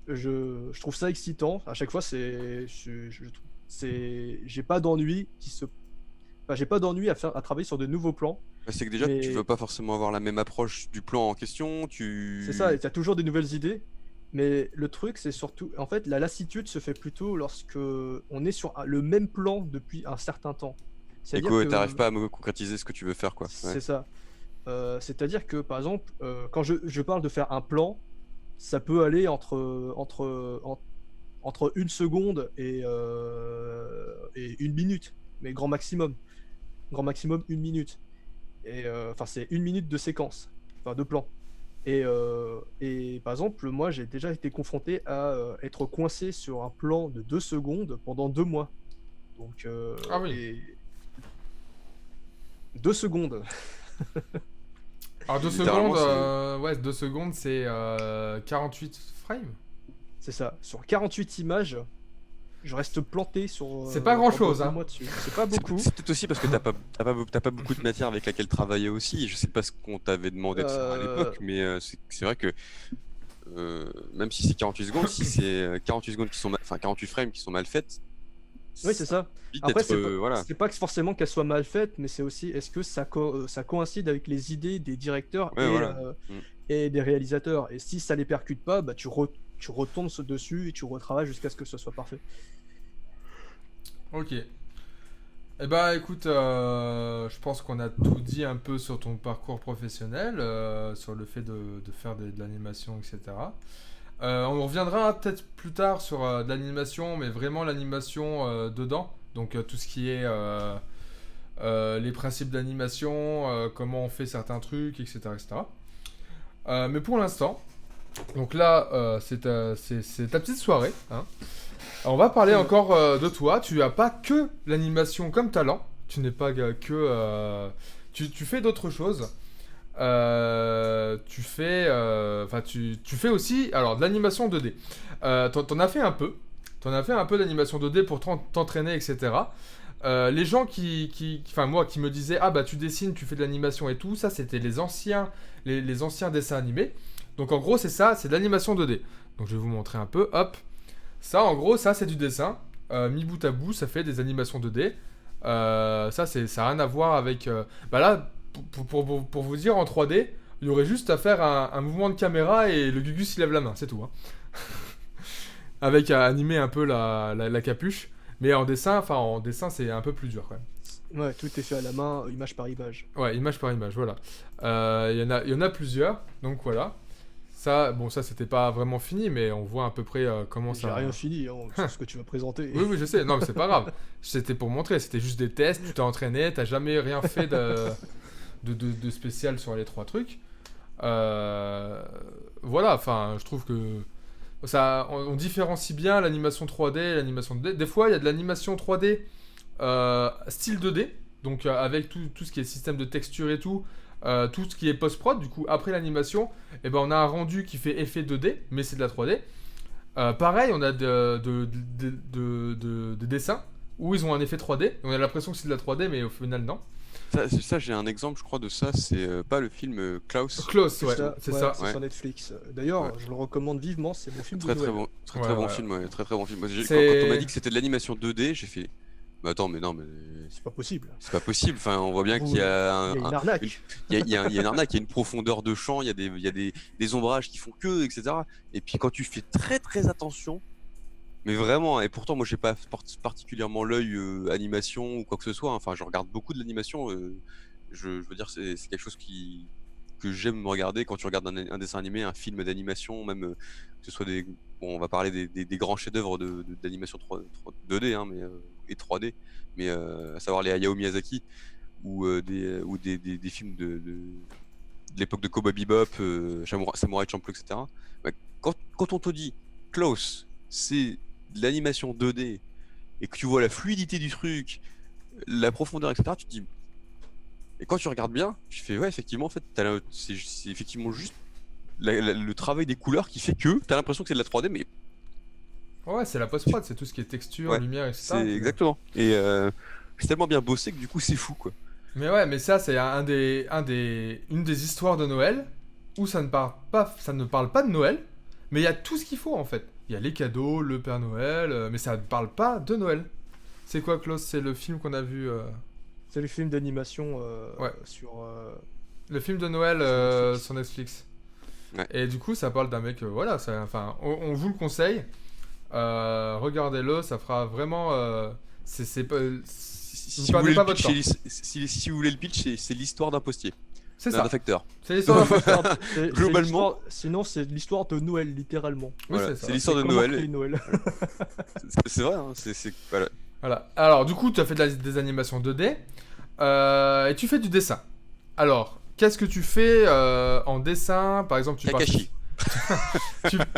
C: je trouve ça excitant. À chaque fois, j'ai pas d'ennui j'ai pas d'ennui à travailler sur de nouveaux plans.
B: C'est que déjà, tu
C: Mais-
B: veux pas forcément avoir la même approche du plan en question, tu.
C: C'est ça, et t'as toujours des nouvelles idées. Mais le truc, c'est surtout, en fait, la lassitude se fait plutôt lorsque on est sur le même plan depuis un certain temps.
B: Et
C: C'est-à-dire
B: quoi,
C: que
B: t'arrives pas à me concrétiser ce que tu veux faire, quoi. Ouais.
C: c'est ça. C'est-à-dire que, par exemple, quand je parle de faire un plan, ça peut aller entre 1 seconde et 1 minute, mais grand maximum. Grand maximum 1 minute. Enfin, c'est 1 minute de séquence, enfin de plan. Et par exemple, moi, j'ai déjà été confronté à être coincé sur un plan de 2 secondes pendant 2 mois. Donc,
A: Ah oui.
C: et 2 secondes.
A: Alors 2
B: Littéralement,
A: secondes, ouais, 2 secondes, c'est 48 frames.
C: C'est ça. Sur 48 images, je reste planté sur.
A: C'est pas grand-chose,
C: pendant
A: hein.
C: 2 mois dessus. C'est pas beaucoup.
B: C'est peut-être aussi parce que t'as pas beaucoup de matière avec laquelle travailler aussi. Je sais pas ce qu'on t'avait demandé de faire à l'époque, mais c'est vrai que même si c'est 48 secondes, si c'est 48 secondes qui sont enfin 48 frames qui sont mal faites,
C: Oui, c'est ça.
B: vite
C: Après,
B: être, voilà.
C: c'est pas que forcément qu'elle soit mal faite, mais c'est aussi est-ce que ça coïncide avec les idées des directeurs
B: Ouais, voilà.
C: et des réalisateurs. Et si ça les percute pas, bah, tu retournes dessus et tu retravailles jusqu'à ce que ce soit parfait.
A: Ok. Eh bah écoute, je pense qu'on a tout dit un peu sur ton parcours professionnel, sur le fait de faire de l'animation, etc. On reviendra peut-être plus tard sur de l'animation, mais vraiment l'animation dedans. Donc tout ce qui est les principes d'animation, comment on fait certains trucs, etc. etc. Mais pour l'instant, donc là, c'est ta petite soirée, hein. Alors, on va parler encore de toi. Tu as pas que l'animation comme talent. Tu n'es pas que... tu fais d'autres choses. Tu fais aussi alors de l'animation 2D. T'en as fait un peu. T'en as fait un peu d'animation 2D pour t'entraîner, etc. Les gens enfin moi qui me disaient ah bah tu dessines, tu fais de l'animation et tout, ça c'était les anciens dessins animés. Donc en gros c'est ça, c'est de l'animation 2D. Donc je vais vous montrer un peu. Hop, ça en gros ça c'est du dessin. Mi bout à bout ça fait des animations 2D. Ça n'a rien à voir avec. Bah là pour vous dire en 3D, il y aurait juste à faire un mouvement de caméra et le Gugus il lève la main, c'est tout. Hein. Avec à animer un peu la capuche. Mais en dessin c'est un peu plus dur quand même.
C: Ouais, tout est fait à la main, image par image.
A: Ouais, image par image, voilà. Il y en a plusieurs, donc voilà. Ça c'était pas vraiment fini, mais on voit à peu près comment
C: J'ai
A: ça...
C: rien fini, hein, sur ce que tu vas présenter.
A: Oui, je sais, non mais c'est pas grave. C'était pour montrer, c'était juste des tests, tu t'es entraîné, t'as jamais rien fait de spécial sur les 3 trucs. Voilà, enfin, je trouve que ça, on différencie bien l'animation 3D et l'animation 2D. Des fois, il y a de l'animation 3D style 2D, donc avec tout ce qui est système de texture et tout ce qui est post-prod. Du coup, après l'animation, eh ben, on a un rendu qui fait effet 2D, mais c'est de la 3D. Pareil, on a de dessins où ils ont un effet 3D. On a l'impression que c'est de la 3D, mais au final, non.
B: Ça j'ai un exemple, je crois, de ça. C'est pas le film Klaus.
A: Klaus, ouais, c'est
C: ouais,
A: ça.
C: c'est
B: Ouais.
C: sur Netflix. D'ailleurs,
B: Ouais.
C: je le recommande vivement, c'est mon film de
B: Très
C: Noël.
B: bon, très
A: Ouais,
B: bon
A: ouais.
B: film, ouais, très bon film. Moi,
A: C'est-
B: quand on m'a dit que c'était de l'animation 2D, j'ai fait. Mais attends, mais non, mais
C: C'est pas possible.
B: c'est pas possible. Enfin, on voit bien qu'il y a
C: Il y a une arnaque.
B: il y a une arnaque, il y a une profondeur de champ, il y a des ombrages qui font que, etc. Et puis quand tu fais très attention, mais vraiment, et pourtant moi j'ai pas particulièrement l'œil animation ou quoi que ce soit. Enfin, je regarde beaucoup de l'animation. Je veux dire, c'est quelque chose que j'aime regarder quand tu regardes un dessin animé, un film d'animation, même que ce soit des. Bon, on va parler des grands chefs-d'œuvre d'animation 2D, hein, mais, et 3D, mais à savoir les Hayao Miyazaki ou des films de l'époque de Cowboy Bebop, Samurai Champloo, etc. Bah, quand on te dit Klaus, c'est de l'animation 2D et que tu vois la fluidité du truc, la profondeur, etc., tu te dis. Et quand tu regardes bien, tu fais ouais, effectivement, en fait, c'est effectivement juste le travail des couleurs qui fait que t'as l'impression que c'est de la 3D, mais
A: Ouais, c'est la post-prod, c'est tout ce qui est texture,
B: Ouais,
A: lumière, etc.
B: c'est exactement. Et c'est tellement bien bossé que du coup, c'est fou, quoi.
A: Mais ouais, mais ça, c'est une des histoires de Noël où ça ne parle pas de Noël, mais il y a tout ce qu'il faut en fait. Il y a les cadeaux, le Père Noël, mais ça ne parle pas de Noël. C'est quoi, Klaus? C'est le film qu'on a vu.
C: C'est le film d'animation
A: Ouais.
C: sur.
A: Le film de Noël
C: Sur Netflix.
A: sur Netflix.
B: Ouais.
A: Et du coup, ça parle d'un mec, voilà, enfin, on vous le conseille. Regardez-le, ça fera vraiment. C'est pas. Vous
B: Si vous
A: perdez
B: voulez
A: pas
B: le
A: votre
B: pitch,
A: temps.
B: si vous voulez le pitch, c'est l'histoire d'un postier,
A: C'est
B: d'un
A: ça.
B: affecteur.
A: C'est l'histoire d'un
B: Globalement.
C: Sinon, c'est l'histoire de Noël, littéralement.
A: Oui,
B: Voilà,
A: c'est ça.
B: c'est l'histoire de
C: Comment
B: Noël.
C: créer Noël.
B: C'est vrai, hein, voilà.
A: Voilà. Alors, du coup, tu as fait des animations 2D. Et tu fais du dessin. Alors, qu'est-ce que tu fais en dessin? Par exemple,
B: Kakashi.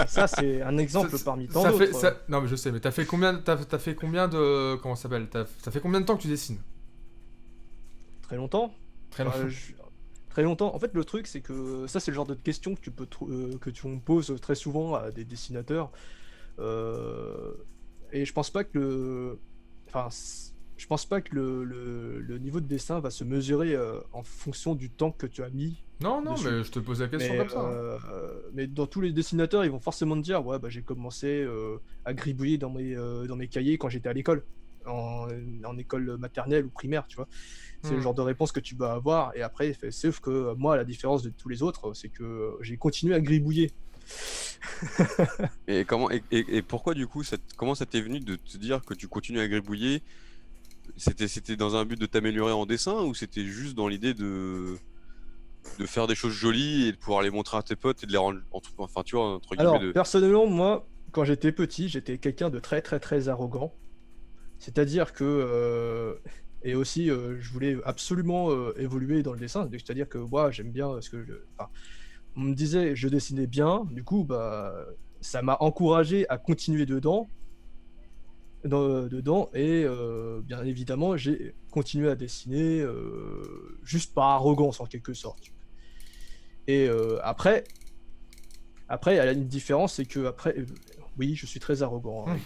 C: Ça, c'est un exemple parmi tant
A: ça fait,
C: d'autres.
A: non, mais je sais, mais t'as fait combien de. Comment ça s'appelle? Ça fait combien de temps que tu dessines?
C: Très longtemps.
A: Très longtemps.
C: Très longtemps. En fait, le truc, c'est que ça, c'est le genre de question que que tu me poses très souvent à des dessinateurs. Et je pense pas que je pense pas que le niveau de dessin va se mesurer en fonction du temps que tu as mis.
A: Non,
C: dessus.
A: mais je te pose la question
C: Mais,
A: comme ça.
C: mais dans tous les dessinateurs, ils vont forcément te dire, ouais, bah, j'ai commencé à gribouiller dans mes cahiers quand j'étais à l'école, en école maternelle ou primaire, tu vois. C'est le genre de réponse que tu vas avoir. Et après, sauf que moi, à la différence de tous les autres, c'est que j'ai continué à gribouiller.
B: Et pourquoi du coup, comment ça t'est venu de te dire que tu continues à gribouiller? C'était dans un but de t'améliorer en dessin, ou c'était juste dans l'idée de faire des choses jolies et de pouvoir les montrer à tes potes et de les rendre, enfin tu vois, entre guillemets,
C: Alors, personnellement, moi, quand j'étais petit, j'étais quelqu'un de très très très arrogant. C'est-à-dire que et aussi je voulais absolument évoluer dans le dessin. C'est-à-dire que moi, j'aime bien ce que enfin, on me disait je dessinais bien, du coup bah ça m'a encouragé à continuer dedans et bien évidemment j'ai continué à dessiner juste par arrogance en quelque sorte. Et après elle a une différence, c'est que après oui, je suis très arrogant, hein.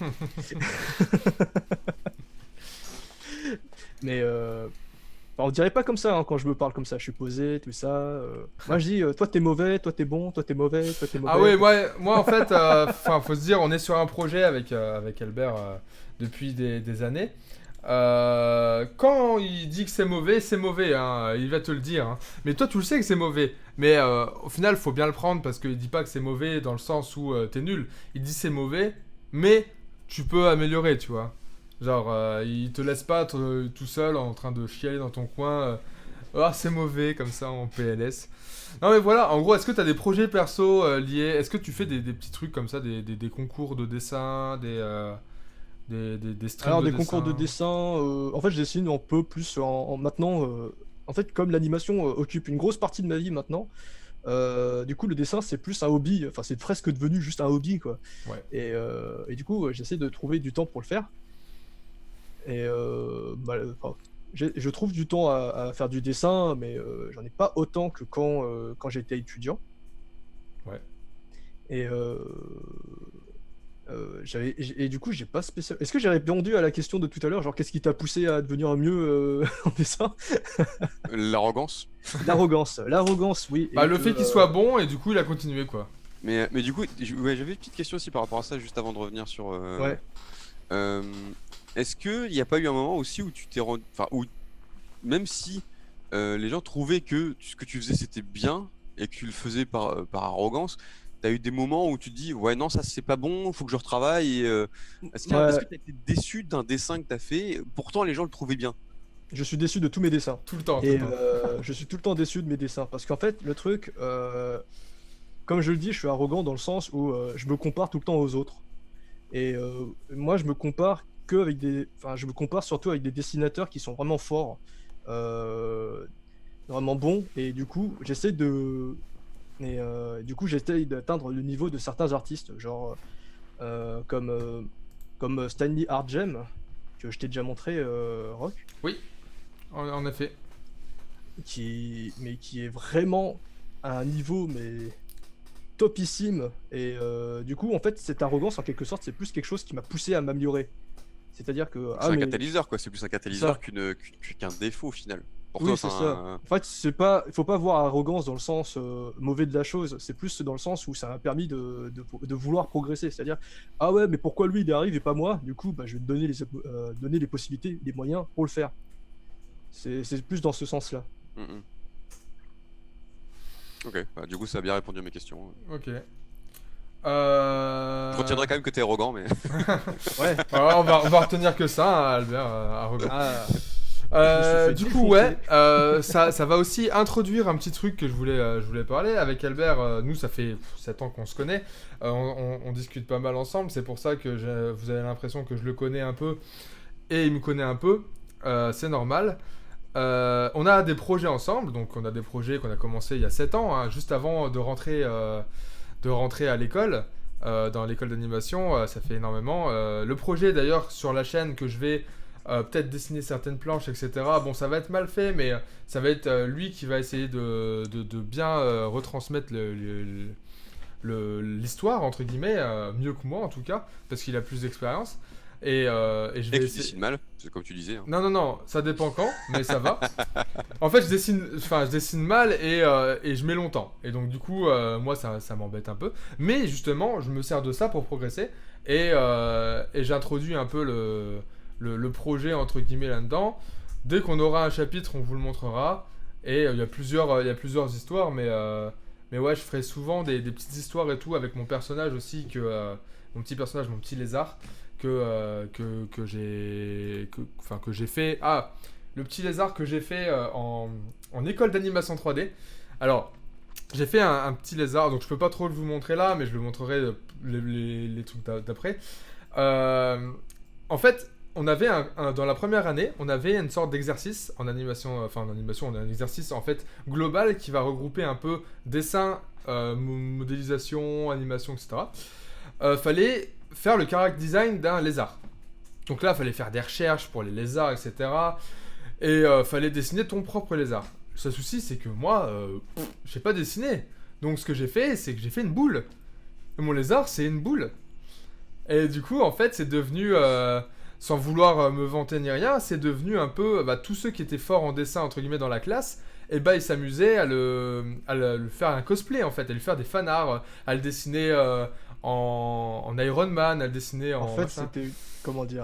C: Mais enfin, on dirait pas comme ça hein, quand je me parle comme ça, je suis posé, tout ça. Moi je dis toi t'es mauvais, toi t'es bon, toi t'es mauvais, toi t'es mauvais.
A: Ah ouais, moi en fait, faut se dire, on est sur un projet avec Albert depuis des années. Quand il dit que c'est mauvais, hein, il va te le dire. Hein. Mais toi, tu le sais que c'est mauvais. Mais au final, faut bien le prendre parce qu'il dit pas que c'est mauvais dans le sens où t'es nul. Il dit c'est mauvais, mais tu peux améliorer, tu vois. Genre, il te laisse pas tout seul en train de chialer dans ton coin. Ah, c'est mauvais comme ça en PLS. Non mais voilà, en gros, est-ce que tu as des projets perso liés? Est-ce que tu fais des petits trucs comme ça, des concours de dessin, des streams
C: Alors
A: de
C: des concours de dessin, en fait je dessine un peu plus maintenant. En fait comme l'animation occupe une grosse partie de ma vie maintenant, du coup le dessin c'est plus un hobby, enfin c'est presque devenu juste un hobby quoi.
A: Ouais.
C: Et du coup j'essaie de trouver du temps pour le faire. Et enfin, je trouve du temps à faire du dessin, mais j'en ai pas autant que quand j'étais étudiant.
A: Ouais.
C: Et et du coup, j'ai pas spécial. Est-ce que j'ai répondu à la question de tout à l'heure, genre qu'est-ce qui t'a poussé à devenir mieux en dessin?
B: L'arrogance.
C: L'arrogance, oui.
A: Bah,
C: Et
A: le
C: que,
A: fait qu'il soit bon et du coup il a continué quoi.
B: Mais du coup, ouais, j'avais une petite question aussi par rapport à ça, juste avant de revenir sur.
C: Ouais.
B: Est-ce qu'il n'y a pas eu un moment aussi où tu t'es rendu. Enfin, où même si les gens trouvaient que ce que tu faisais c'était bien et que tu le faisais par arrogance, t'as eu des moments où tu te dis ouais, non, ça c'est pas bon, faut que je retravaille. Est-ce que t'as été déçu d'un dessin que t'as fait, pourtant les gens le trouvaient bien?
C: Je suis déçu de tous mes dessins.
A: Tout le temps.
C: Et je suis tout le temps déçu de mes dessins. Parce qu'en fait, le truc, comme je le dis, je suis arrogant dans le sens où je me compare tout le temps aux autres. Et moi, je me compare Enfin, je me compare surtout avec des dessinateurs qui sont vraiment forts, vraiment bons. Et du coup, j'essaie d'atteindre le niveau de certains artistes, genre comme Stanley Artgem, que je t'ai déjà montré, Rock.
A: Oui, en effet.
C: Qui est vraiment à un niveau topissime. Et du coup en fait cette arrogance en quelque sorte c'est plus quelque chose qui m'a poussé à m'améliorer. C'est-à-dire que
B: C'est un catalyseur quoi, c'est plus un catalyseur qu'un défaut au final. Pour
C: oui,
B: toi,
C: c'est ça. En fait, il faut pas voir arrogance dans le sens mauvais de la chose. C'est plus dans le sens où ça m'a permis de vouloir progresser. C'est-à-dire, ah ouais, mais pourquoi lui il y arrive et pas moi? Du coup, bah, je vais te donner les possibilités, les moyens pour le faire. C'est plus dans ce sens-là.
B: Ok, bah, du coup, ça a bien répondu à mes questions.
A: Ok.
B: Je retiendrai quand même que t'es arrogant, mais.
C: Ouais.
A: Alors, on va retenir que ça, hein, Albert, arrogant.
C: Ah, je me suis fait
A: Du coup,
C: défoncer.
A: ouais, ça va aussi introduire un petit truc que je voulais parler. Avec Albert, nous, ça fait 7 ans qu'on se connaît. On discute pas mal ensemble. C'est pour ça que vous avez l'impression que je le connais un peu et il me connaît un peu. C'est normal. On a des projets ensemble. Donc, on a des projets qu'on a commencé il y a 7 ans, hein, juste avant de rentrer à l'école. Dans l'école d'animation, ça fait énormément. Le projet d'ailleurs sur la chaîne que je vais peut-être dessiner certaines planches, etc. Bon, ça va être mal fait, mais ça va être lui qui va essayer de bien retransmettre l'histoire, entre guillemets, mieux que moi en tout cas, parce qu'il a plus d'expérience. Et je
B: Et
A: vais
B: que tu
A: essayer...
B: dessines mal, c'est comme tu disais. Hein.
A: Non, ça dépend quand, mais ça va. En fait, je dessine mal et je mets longtemps. Et donc, du coup, moi, ça m'embête un peu. Mais justement, je me sers de ça pour progresser. Et j'introduis un peu le projet, entre guillemets, là-dedans. Dès qu'on aura un chapitre, on vous le montrera. Et il y a plusieurs histoires, mais ouais, je ferai souvent des petites histoires et tout avec mon personnage aussi, mon petit personnage, mon petit lézard, que j'ai fait. Ah, le petit lézard que j'ai fait en école d'animation 3D. Alors, j'ai fait un petit lézard, donc je peux pas trop vous montrer là, mais je le montrerai les trucs d'après. En fait, on avait dans la première année, on avait une sorte d'exercice en animation, on a un exercice en fait global qui va regrouper un peu dessin, modélisation, animation, etc. Fallait faire le character design d'un lézard. Donc là, fallait faire des recherches pour les lézards, etc. Et fallait dessiner ton propre lézard. Le seul souci, c'est que moi, je sais pas dessiner. Donc ce que j'ai fait, c'est que j'ai fait une boule. Et mon lézard, c'est une boule. Et du coup, en fait, c'est devenu, sans vouloir me vanter ni rien, c'est devenu un peu, tous ceux qui étaient forts en dessin, entre guillemets, dans la classe, et ils s'amusaient à le faire un cosplay, en fait, à lui faire des fanarts, à le dessiner en Iron Man, à le dessiner en...
C: En fait,
A: machin.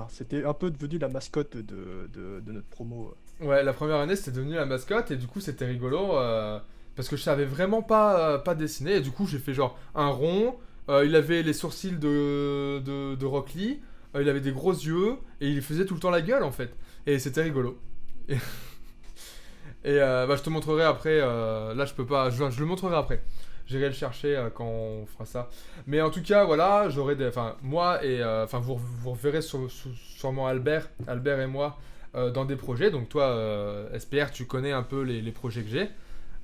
C: c'était un peu devenu la mascotte de notre promo.
A: Ouais, la première année, c'était devenu la mascotte, et du coup, c'était rigolo, parce que je savais vraiment pas dessiner, et du coup, j'ai fait genre un rond, il avait les sourcils de Rock Lee, il avait des gros yeux, et il faisait tout le temps la gueule, en fait. Et c'était rigolo. Et, je te montrerai après, là, je peux pas, je le montrerai après. J'irai le chercher quand on fera ça. Mais en tout cas, voilà, j'aurai des... Enfin, moi et... Enfin, vous reverrez sûrement Albert et moi dans des projets. Donc toi, SPR, tu connais un peu les projets que j'ai.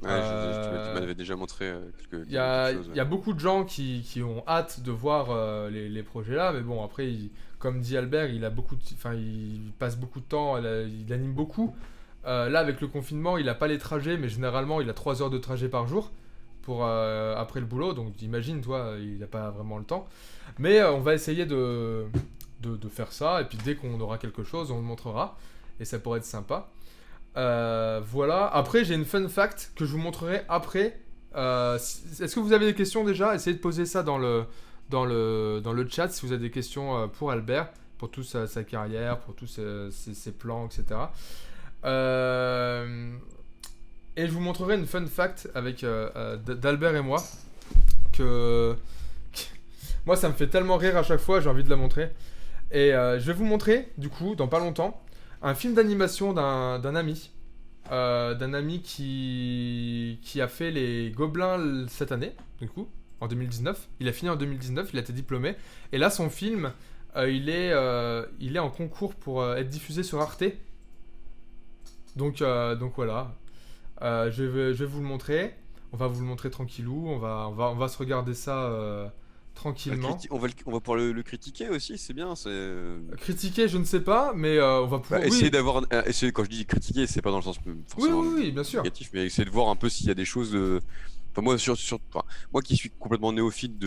B: Ouais, tu m'avais déjà montré quelques
A: Il y a
B: choses.
A: beaucoup de gens qui ont hâte de voir les projets là. Mais bon, après, comme dit Albert, il passe beaucoup de temps, il anime beaucoup. Là, avec le confinement, il n'a pas les trajets, mais généralement, il a 3 heures de trajet par jour. Pour après le boulot, donc imagine toi, il n'a pas vraiment le temps, mais on va essayer de faire ça, et puis dès qu'on aura quelque chose on le montrera, et ça pourrait être sympa. Voilà, après j'ai une fun fact que je vous montrerai après. Est-ce que vous avez des questions déjà? Essayez de poser ça dans le chat si vous avez des questions pour Albert, pour toute sa carrière, pour tous ses plans, etc. Et je vous montrerai une fun fact avec d'Albert et moi que moi ça me fait tellement rire à chaque fois, j'ai envie de la montrer. Et je vais vous montrer du coup dans pas longtemps un film d'animation d'un ami qui a fait les Gobelins cette année, du coup en 2019. Il a fini en 2019, il a été diplômé. Et là son film il est en concours pour être diffusé sur Arte. Donc voilà. Je vais vous le montrer. On va vous le montrer tranquillou. On va se regarder ça tranquillement.
B: On va pouvoir le critiquer aussi, c'est bien.
A: Critiquer, je ne sais pas, mais on va pouvoir.
B: Essayer
A: Oui.
B: d'avoir. Quand je dis critiquer, c'est pas dans le sens forcément
A: Oui, bien sûr.
B: négatif, mais essayer de voir un peu s'il y a des choses. Enfin, moi qui suis complètement néophyte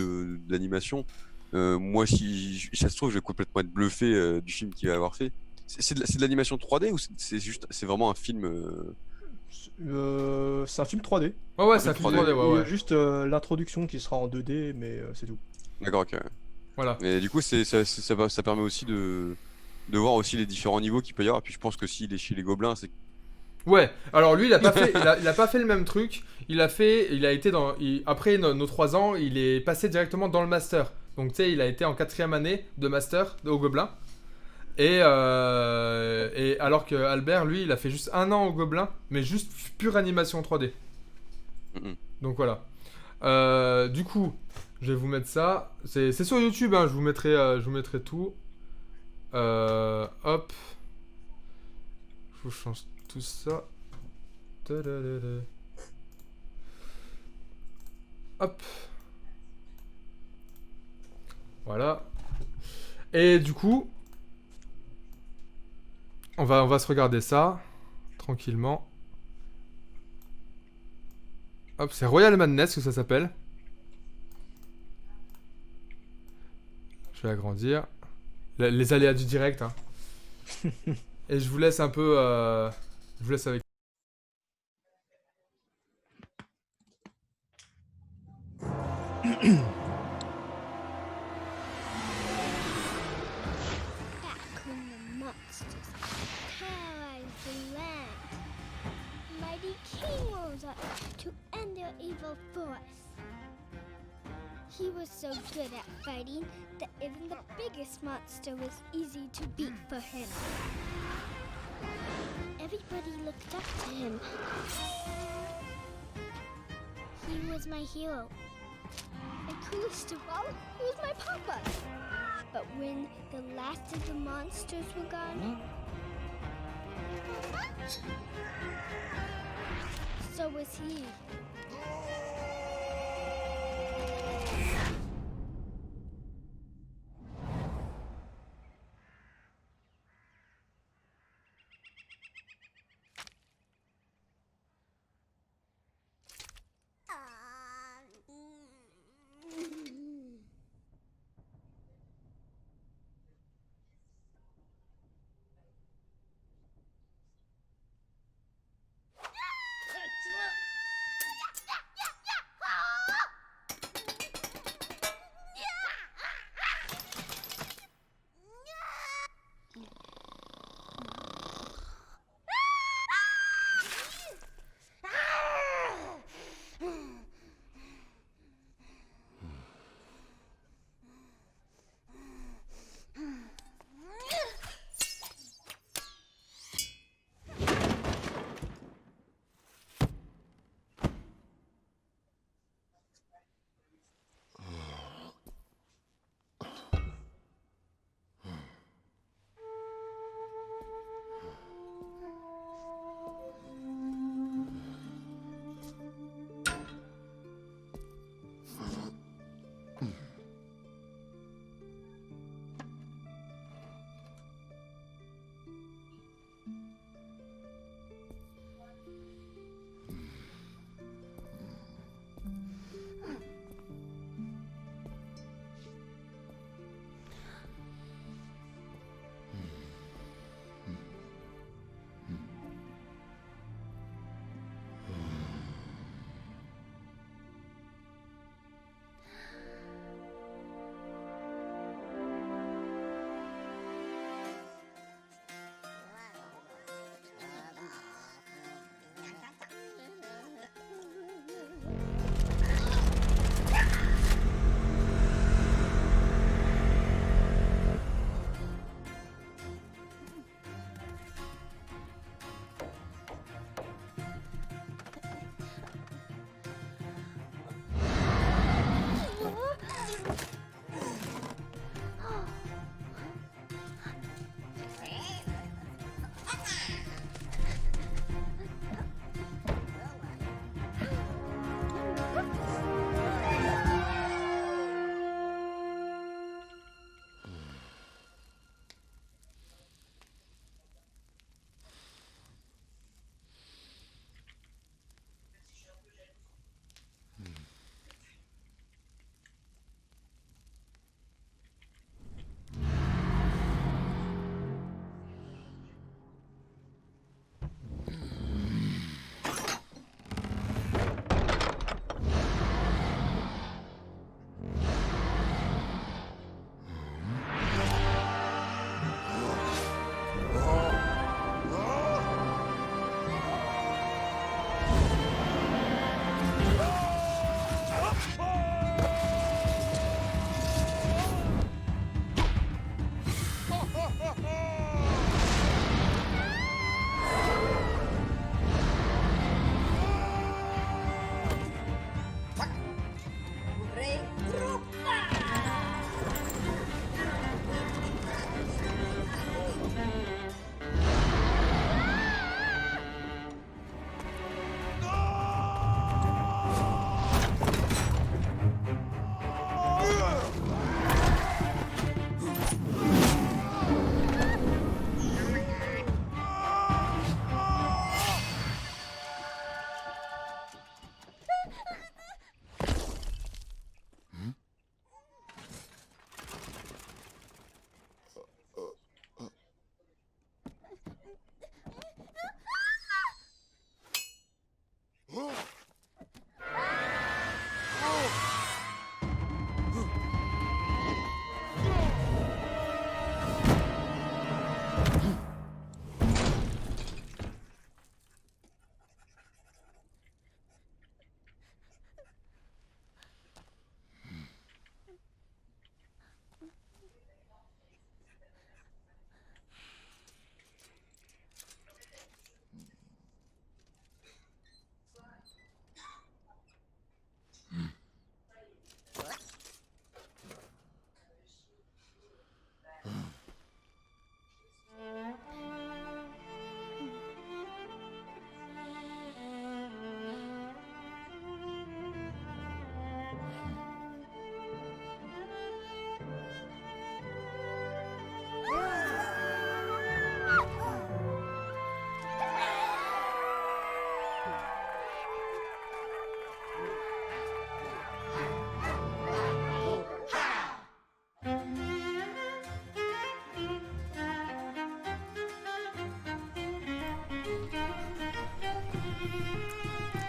B: d'animation, moi, si ça se trouve, je vais complètement être bluffé du film qu'il va avoir fait. C'est de l'animation 3D ou c'est vraiment un film
C: C'est un film 3D.
A: Ouais, c'est un film 3D,
C: Il y a
A: ouais.
C: juste l'introduction qui sera en 2D, mais c'est tout.
B: D'accord, ok.
A: Voilà.
B: Mais du coup, ça permet aussi de voir aussi les différents niveaux qu'il peut y avoir. Et puis je pense que s'il est chez les Gobelins, c'est
A: Ouais, alors lui, il a pas fait, il a pas fait le même truc. Il a été après nos 3 ans, il est passé directement dans le master. Donc tu sais, il a été en 4e année de master au Gobelin. Et alors que Albert, lui, il a fait juste 1 an au Gobelin, mais juste pure animation 3D.
B: Mhm.
A: Donc voilà. Du coup, je vais vous mettre ça. C'est sur YouTube, hein, je vous mettrai tout. Hop. Je vous change tout ça. Tadadada. Hop. Voilà. Et du coup, on va se regarder ça tranquillement. Hop, c'est Royal Madness que ça s'appelle. Je vais agrandir. Les aléas du direct. Hein. Et je vous laisse un peu. Je vous laisse avec.
E: Back when the monsters terrorized the land, mighty king rose up to end their evil force. He was so good at fighting that even the biggest monster was easy to beat for him. Everybody looked up to him. He was my hero. And coolest of all, he was my papa. But when the last of the monsters were gone, so was he.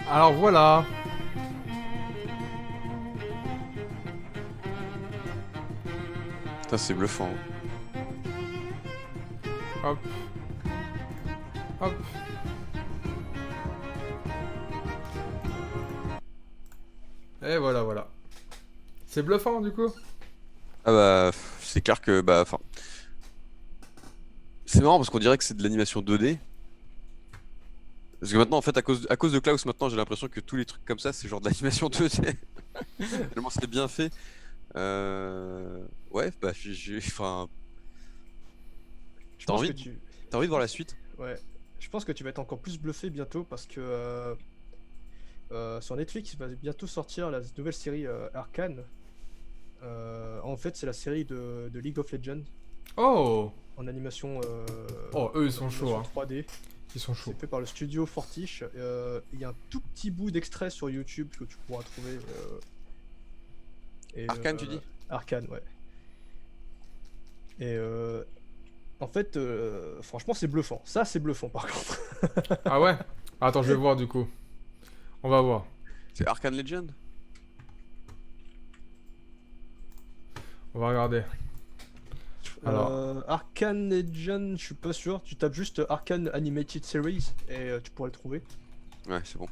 A: Alors voilà.
B: Putain, c'est bluffant.
A: Hop. Hop. Et voilà, voilà. C'est bluffant du coup.
B: Ah bah, c'est clair que, bah, enfin. C'est marrant parce qu'on dirait que c'est de l'animation 2D. Parce que maintenant, en fait, à cause de Klaus, maintenant, j'ai l'impression que tous les trucs comme ça, c'est genre de l'animation 2D. Tellement c'est bien fait. Ouais, bah, enfin,
C: Je
B: t'as
C: pense
B: envie,
C: que
B: de-
C: tu.
B: t'as envie de voir la suite?
C: Ouais. Je pense que tu vas être encore plus bluffé bientôt parce que sur Netflix, il va bientôt sortir la nouvelle série Arcane. En fait, c'est la série de League of Legends
A: Oh.
C: en animation,
A: Oh, eux ils sont
C: en
A: chauds.
C: animation
A: Hein.
C: 3D.
A: Ils sont chauds.
C: C'est fait par le studio Fortiche. Il y a un tout petit bout d'extrait sur YouTube que tu pourras trouver.
B: Arcane, tu dis?
C: Arcane, ouais. Et en fait, franchement, c'est bluffant. Ça, c'est bluffant par contre.
A: Ah ouais. Attends, je vais voir du coup. On va voir.
B: C'est Arcane Legend?
A: On va regarder. Alors.
C: Arcane Legend, je suis pas sûr. Tu tapes juste Arcane Animated Series et tu pourras le trouver.
B: Ouais, c'est bon.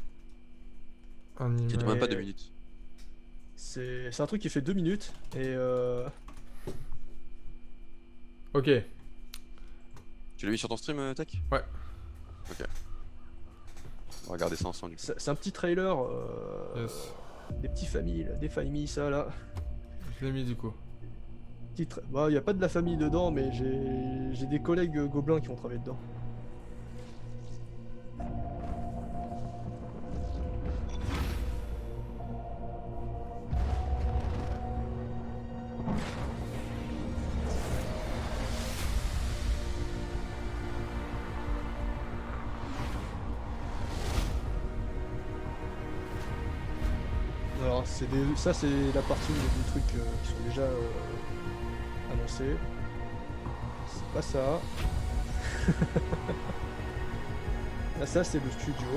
A: Animé.
B: Il demande pas 2
C: Et-
B: minutes.
C: C'est un truc qui fait 2 minutes et
A: Ok.
B: Tu l'as mis sur ton stream, Tac?
A: Ouais.
B: Ok. On va regarder ça ensemble du coup.
C: c'est un petit trailer.
A: Yes.
C: Des petits familles, des familles, ça là.
A: Je l'ai mis du coup.
C: Bah, y a pas de la famille dedans, mais j'ai des collègues gobelins qui ont travaillé dedans. Alors, ça, c'est la partie où il y a des trucs qui sont déjà annoncés. C'est pas ça. Là, ça, c'est le studio.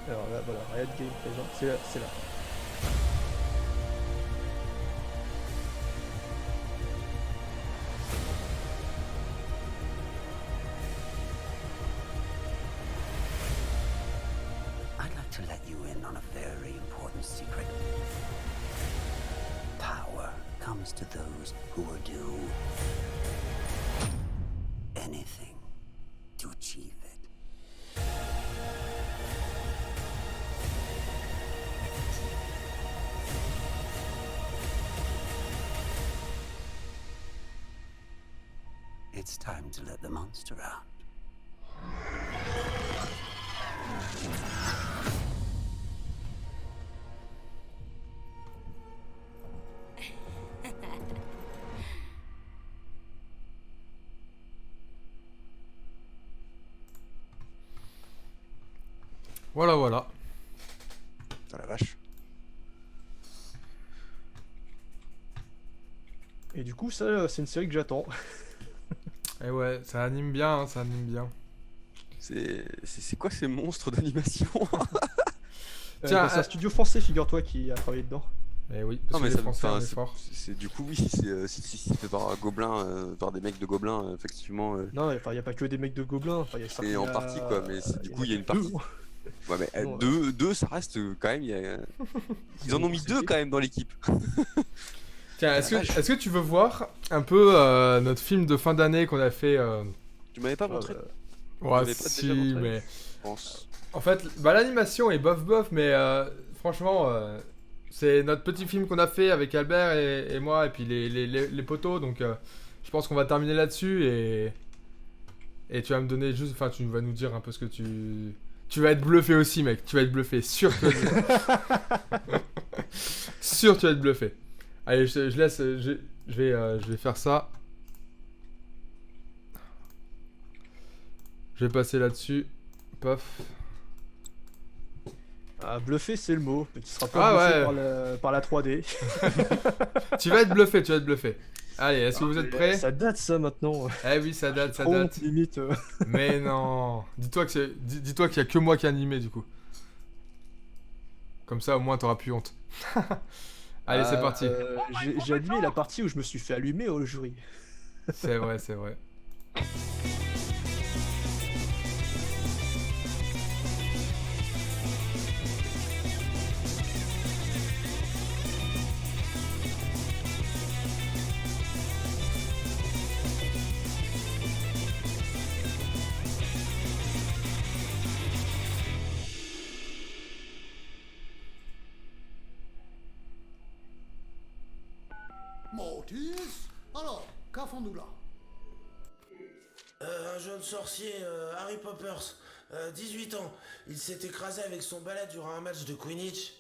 C: Alors là, voilà, Riot Gameplay, c'est là.
F: I'd like to let you in on a very important secret. Power comes to those who will do anything to achieve it. It's time to let the monster out.
A: Voilà, voilà.
B: Putain la vache.
C: Et du coup, ça, c'est une série que j'attends.
A: Et ouais, ça anime bien, hein, ça anime bien.
B: C'est quoi ces monstres d'animation?
A: Tiens,
C: C'est un studio français, figure-toi, qui a travaillé dedans.
A: Et oui,
B: Non
A: parce que
B: mais
A: les
B: ça,
A: Français,
B: enfin,
A: on est fort.
B: du coup oui, c'est fait par Gobelin, par des mecs de Gobelin, effectivement.
C: Non, enfin, il n'y a pas que des mecs de gobelins. Enfin,
B: C'est en partie, quoi, mais du coup, il y a une
C: deux.
B: partie. Ouais mais
C: Non,
B: deux, ça reste quand même. Ils en ont mis
C: C'est
B: 2
C: qui
B: quand même dans l'équipe.
A: Tiens,
B: la
A: est-ce
B: vache.
A: que tu veux voir un peu notre film de fin d'année qu'on a fait
B: Tu m'avais pas
C: Ah,
B: montré,
C: bah,
A: Ouais,
B: l'avais pas
A: si,
B: déjà montré
A: mais...
B: je pense.
A: En fait, bah, l'animation est bof bof, mais franchement, c'est notre petit film qu'on a fait avec Albert et moi, et puis les potos, donc je pense qu'on va terminer là-dessus, et tu vas me donner juste... Enfin, tu vas nous dire un peu ce que tu... Tu vas être bluffé aussi, mec, tu vas être bluffé, sûr que tu vas être... sûr tu vas être bluffé. Allez, je laisse, je vais faire ça. Je vais passer là-dessus. Paf.
C: Ah, bluffer, c'est le mot. Mais tu seras
A: Ah
C: pas bluffé
A: ouais.
C: par la 3D.
A: Tu vas être bluffé, tu vas être bluffé. Allez, est-ce que vous êtes prêts?
C: Ça date ça maintenant.
A: Eh oui, ça date, ça
C: Trop
A: date.
C: honte, limite.
A: Mais non. Dis-toi qu'il y a que moi qui animé du coup. Comme ça, au moins, t'auras plus honte. Allez, c'est parti.
C: J'ai admis la partie où je me suis fait allumer au jury.
A: C'est vrai, c'est vrai.
G: Mortis? Alors, qu'avons-nous là?
H: Un jeune sorcier, Harry Poppers, 18 ans. Il s'est écrasé avec son balai durant un match de Quidditch.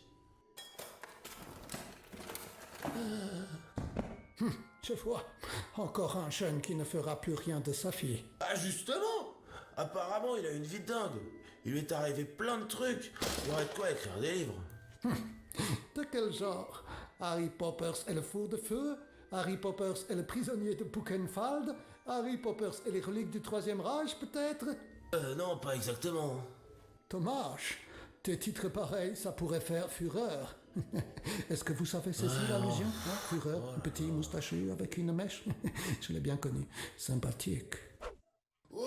G: Je vois. Encore un jeune qui ne fera plus rien de sa fille.
H: Ah justement! Apparemment, il a une vie de dingue. Il lui est arrivé plein de trucs. Il y aurait de quoi écrire des livres.
G: De quel genre? Harry Poppers est le four de feu? Harry Poppers est le prisonnier de Buchenwald? Harry Poppers est les reliques du Troisième Reich, peut-être?
H: Non, pas exactement.
G: Dommage. Des titres pareils, ça pourrait faire fureur. Est-ce que vous savez saisir l'allusion? Hein, fureur, un petit moustachu avec une mèche? Je l'ai bien connu. Sympathique.
H: Wow!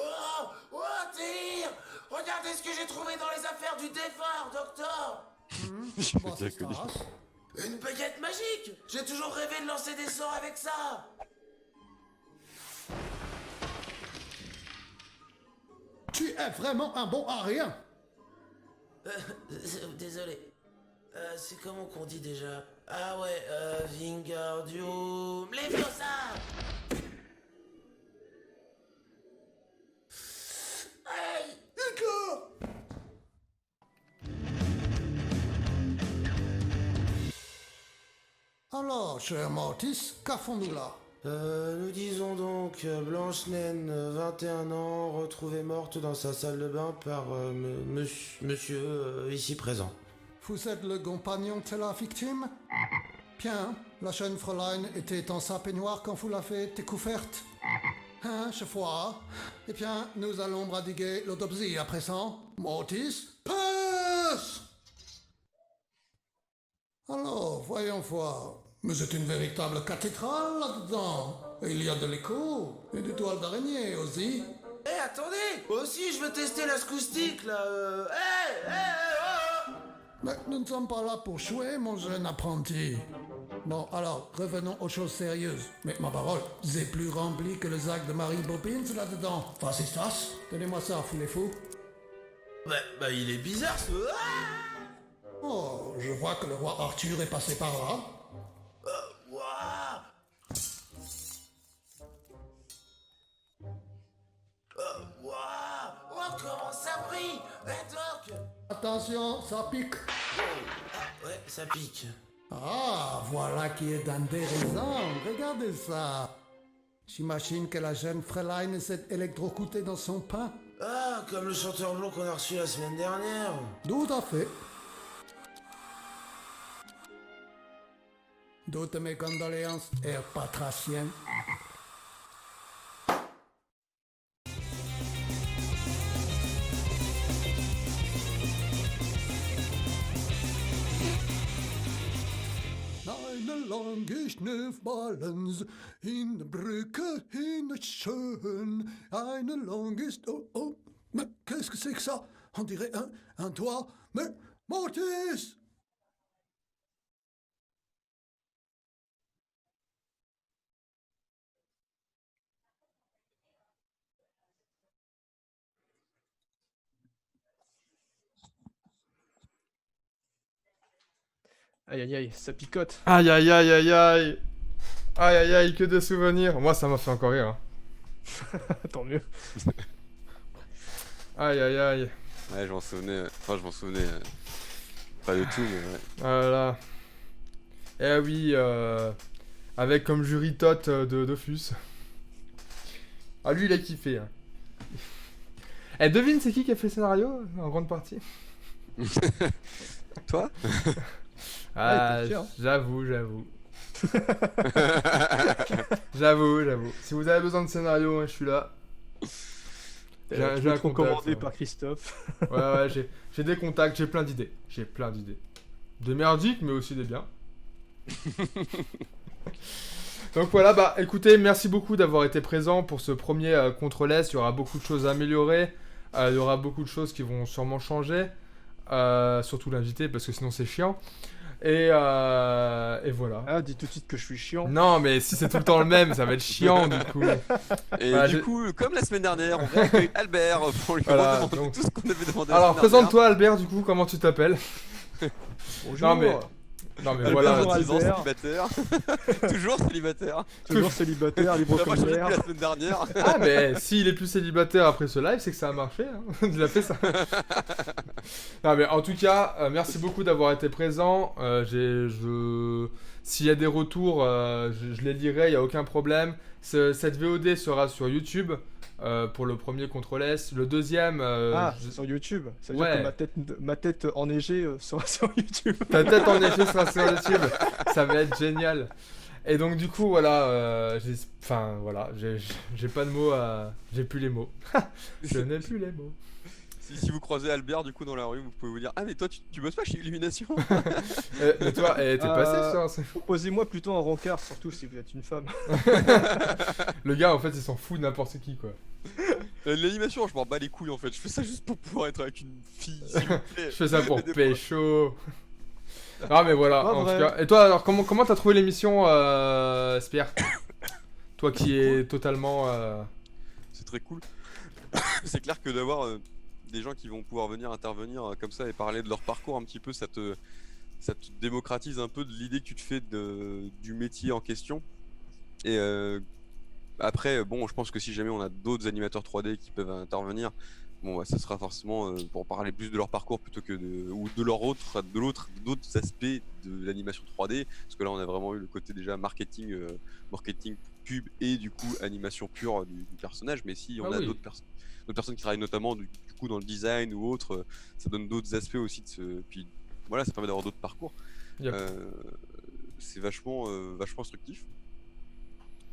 H: Wow, tire! Regardez ce que j'ai trouvé dans les affaires du défunt, docteur!
G: Comment ça se passe?
H: Une baguette magique! J'ai toujours rêvé de lancer des sorts avec ça!
G: Tu es vraiment un bon à rien.
H: Désolé. C'est comment qu'on dit déjà? Ah ouais, Wingardium Leviosa! Aïe!
G: Hugo! Alors, cher Mortis, qu'avons-nous là?
H: Nous disons donc Blanche-Naine, 21 ans, retrouvée morte dans sa salle de bain par monsieur ici présent.
G: Vous êtes le compagnon de la victime? Bien, la jeune Fräulein était en sa peignoir quand vous l'avez découverte. Hein, je vois. Eh bien, nous allons prodiguer l'autopsie à présent. Mortis, passe! Alors, voyons voir. Mais c'est une véritable cathédrale là-dedans. Et il y a de l'écho et des toiles d'araignée aussi.
H: Eh, attendez! Moi aussi, je veux tester l'acoustique, là. Oh!
G: Mais nous ne sommes pas là pour jouer, mon jeune apprenti. Bon, alors, revenons aux choses sérieuses. Mais ma parole, c'est plus rempli que le sac de Mary Poppins là-dedans. Vas-y, Stas, donnez-moi ça, fou.
H: Bah, il est bizarre, ce... Ah!
G: Oh, je vois que le roi Arthur est passé par là.
H: Ouah! Ouah! Oh, comment ça brille! Eh, Doc!
G: Attention, ça pique.
H: Ah, ouais, ça pique.
G: Ah, voilà qui est intéressant. Regardez ça. J'imagine que la jeune Fräulein s'est électrocutée dans son pain.
H: Ah, comme le chanteur blond qu'on a reçu la semaine dernière.
G: Tout à fait. Toutes mes condoléances, Air Patracien. Eine lange Schneefballens, in der Brücke hinschön, eine lange... Oh, mais qu'est-ce que c'est que ça? On dirait un toit, mais... Mortis!
C: Aïe aïe aïe, ça picote.
A: Aïe aïe aïe aïe aïe. Aïe aïe aïe, que de souvenirs. Moi, ça m'a fait encore rire.
C: Tant mieux.
A: Aïe aïe aïe.
B: Ouais, je m'en souvenais. Enfin, je m'en souvenais. Pas de tout, mais ouais.
A: Voilà. Eh oui, avec comme jury Tot de Dofus. Ah, lui, il a kiffé. Hein. Eh, devine, c'est qui a fait le scénario en grande partie?
B: Toi
A: Ah,
C: t'es fier.
A: j'avoue. J'avoue. Si vous avez besoin de scénario, hein, je suis là. J'ai un
C: Tu peux être
A: contact,
C: recommandé
A: ouais.
C: par Christophe.
A: Ouais, j'ai des contacts, j'ai plein d'idées. Des merdiques, mais aussi des biens. Donc voilà, bah écoutez, merci beaucoup d'avoir été présent pour ce premier Contrôle-S. Il y aura beaucoup de choses à améliorer. Il y aura beaucoup de choses qui vont sûrement changer. Surtout l'invité, parce que sinon c'est chiant. Et voilà.
C: Ah, dis tout de suite que je suis chiant.
A: Non, mais si c'est tout le temps le même, ça va être chiant du coup.
B: Et
A: Voilà,
B: du coup, comme la semaine dernière, on va accueillir Albert pour lui
A: Voilà,
B: demander
A: donc-
B: tout ce qu'on avait demandé la
A: Alors
B: semaine
A: présente-toi Albert, du coup, comment tu t'appelles?
C: Bonjour.
A: Non mais
B: dernière.
A: voilà.
C: Bonjour,
B: 26 ans,
C: Albert.
B: célibataire. Toujours célibataire.
C: Toujours célibataire, libre
B: Ça a
C: comme
B: pas changé
C: l'air.
B: depuis la semaine dernière.
A: Ah mais s'il est plus célibataire après ce live, c'est que ça a marché, hein. Il a fait ça. Non mais en tout cas, merci beaucoup d'avoir été présent. S'il y a des retours, je les lirai, il n'y a aucun problème. Cette VOD sera sur YouTube pour le premier Contrôle-S. Le deuxième...
C: Ah, sur YouTube. Ça veut dire
A: Ouais.
C: que ma tête enneigée sera sur YouTube.
A: Ta tête en effet sera sur YouTube. Ça va être génial. Et donc du coup voilà, j'ai pas de mots j'ai plus les mots. Je n'ai plus les mots.
B: Si vous croisez Albert du coup dans la rue, vous pouvez vous dire ah mais toi tu bosses pas chez Illumination.
A: Mais toi, t'es passé sur un...
C: Proposez-moi plutôt un rencard, surtout si vous êtes une femme.
A: Le gars en fait il s'en fout de n'importe qui quoi.
B: L'animation, je m'en bats les couilles en fait. Je fais ça juste pour pouvoir être avec une fille. S'il vous plaît.
A: Je fais ça pour
B: Aidez-moi.
A: pécho. Ah mais voilà,
C: Pas
A: en
C: vrai.
A: tout cas. Et toi alors comment t'as trouvé l'émission Spire? Toi qui es totalement...
B: C'est très cool. C'est clair que d'avoir des gens qui vont pouvoir venir intervenir comme ça et parler de leur parcours un petit peu, ça te démocratise un peu de l'idée que tu te fais du métier en question. Et après, bon, je pense que si jamais on a d'autres animateurs 3D qui peuvent intervenir, bon, bah, ça sera forcément pour parler plus de leur parcours plutôt que d'autres aspects de l'animation 3D, parce que là on a vraiment eu le côté déjà marketing pub et du coup animation pure du personnage. Mais si on
A: Ah
B: a
A: oui.
B: d'autres personnes qui travaillent notamment du coup dans le design ou autre, ça donne d'autres aspects aussi puis voilà, ça permet d'avoir d'autres parcours.
A: Yep.
B: C'est vachement instructif.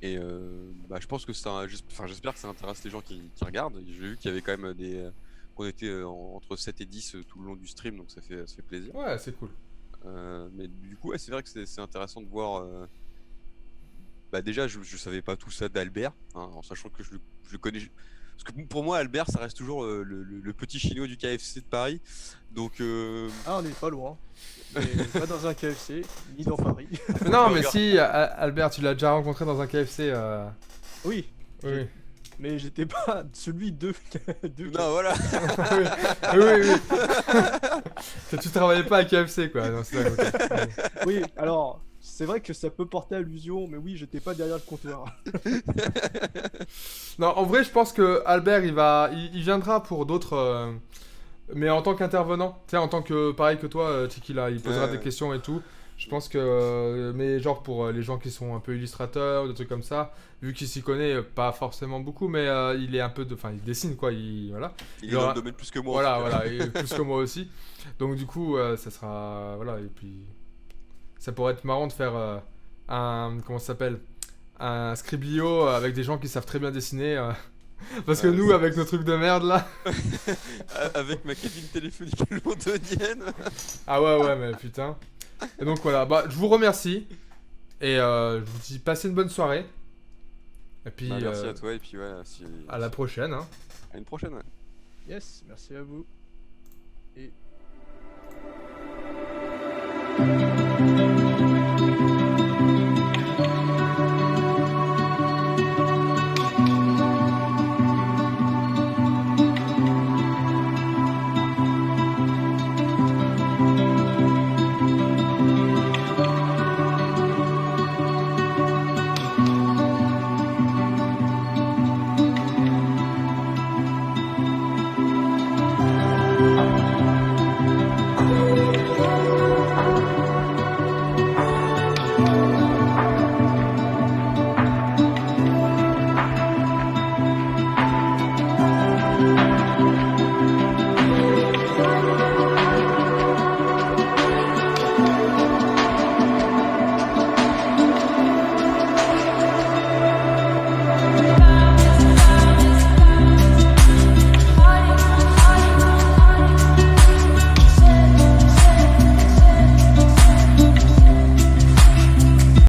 B: Et je pense que j'espère que ça intéresse les gens qui regardent. J'ai vu qu'il y avait quand même qu'on était entre 7 et 10 tout le long du stream, donc ça fait plaisir.
A: Ouais, c'est cool.
B: Mais du coup, ouais, c'est vrai que c'est intéressant de voir. Déjà, je savais pas tout ça d'Albert, hein, en sachant que je le connais. Parce que pour moi, Albert, ça reste toujours le petit chinois du KFC de Paris. Donc.
C: Ah, on est pas loin. Mais pas dans un KFC, ni dans Paris.
A: Non mais si, Albert, tu l'as déjà rencontré dans un KFC.
C: Oui,
A: Oui.
C: mais j'étais pas celui de.
B: Non, voilà.
A: oui. Tu travaillais pas à KFC quoi. Non, c'est vrai, ok.
C: Oui, alors, c'est vrai que ça peut porter allusion, mais oui, j'étais pas derrière le comptoir.
A: Non, en vrai, je pense que Albert, il viendra pour d'autres, mais en tant qu'intervenant, tu sais, en tant que pareil que toi, Tikila, il posera
B: Ouais.
A: des questions et tout. Je pense que, mais genre pour les gens qui sont un peu illustrateurs, des trucs comme ça, vu qu'il s'y connaît pas forcément beaucoup, mais il est un peu enfin, il dessine quoi, voilà.
B: Il
A: Il
B: est dans
A: aura-
B: le domaine plus que moi.
A: Voilà,
B: en tout cas.
A: voilà, et plus que moi aussi. Donc du coup, ça sera, voilà, et puis ça pourrait être marrant de faire comment ça s'appelle, un scriblio avec des gens qui savent très bien dessiner. Parce que
B: Ouais,
A: nous,
B: c'est-
A: avec nos trucs de merde là.
B: Avec ma cabine téléphonique londonienne.
A: Ah ouais, mais putain. Et donc voilà, bah je vous remercie. Et je vous dis passez une bonne soirée. Et puis
B: Merci à toi et puis ouais,
A: à la prochaine. Hein.
B: à une prochaine. Ouais.
C: Yes, merci à vous. Et.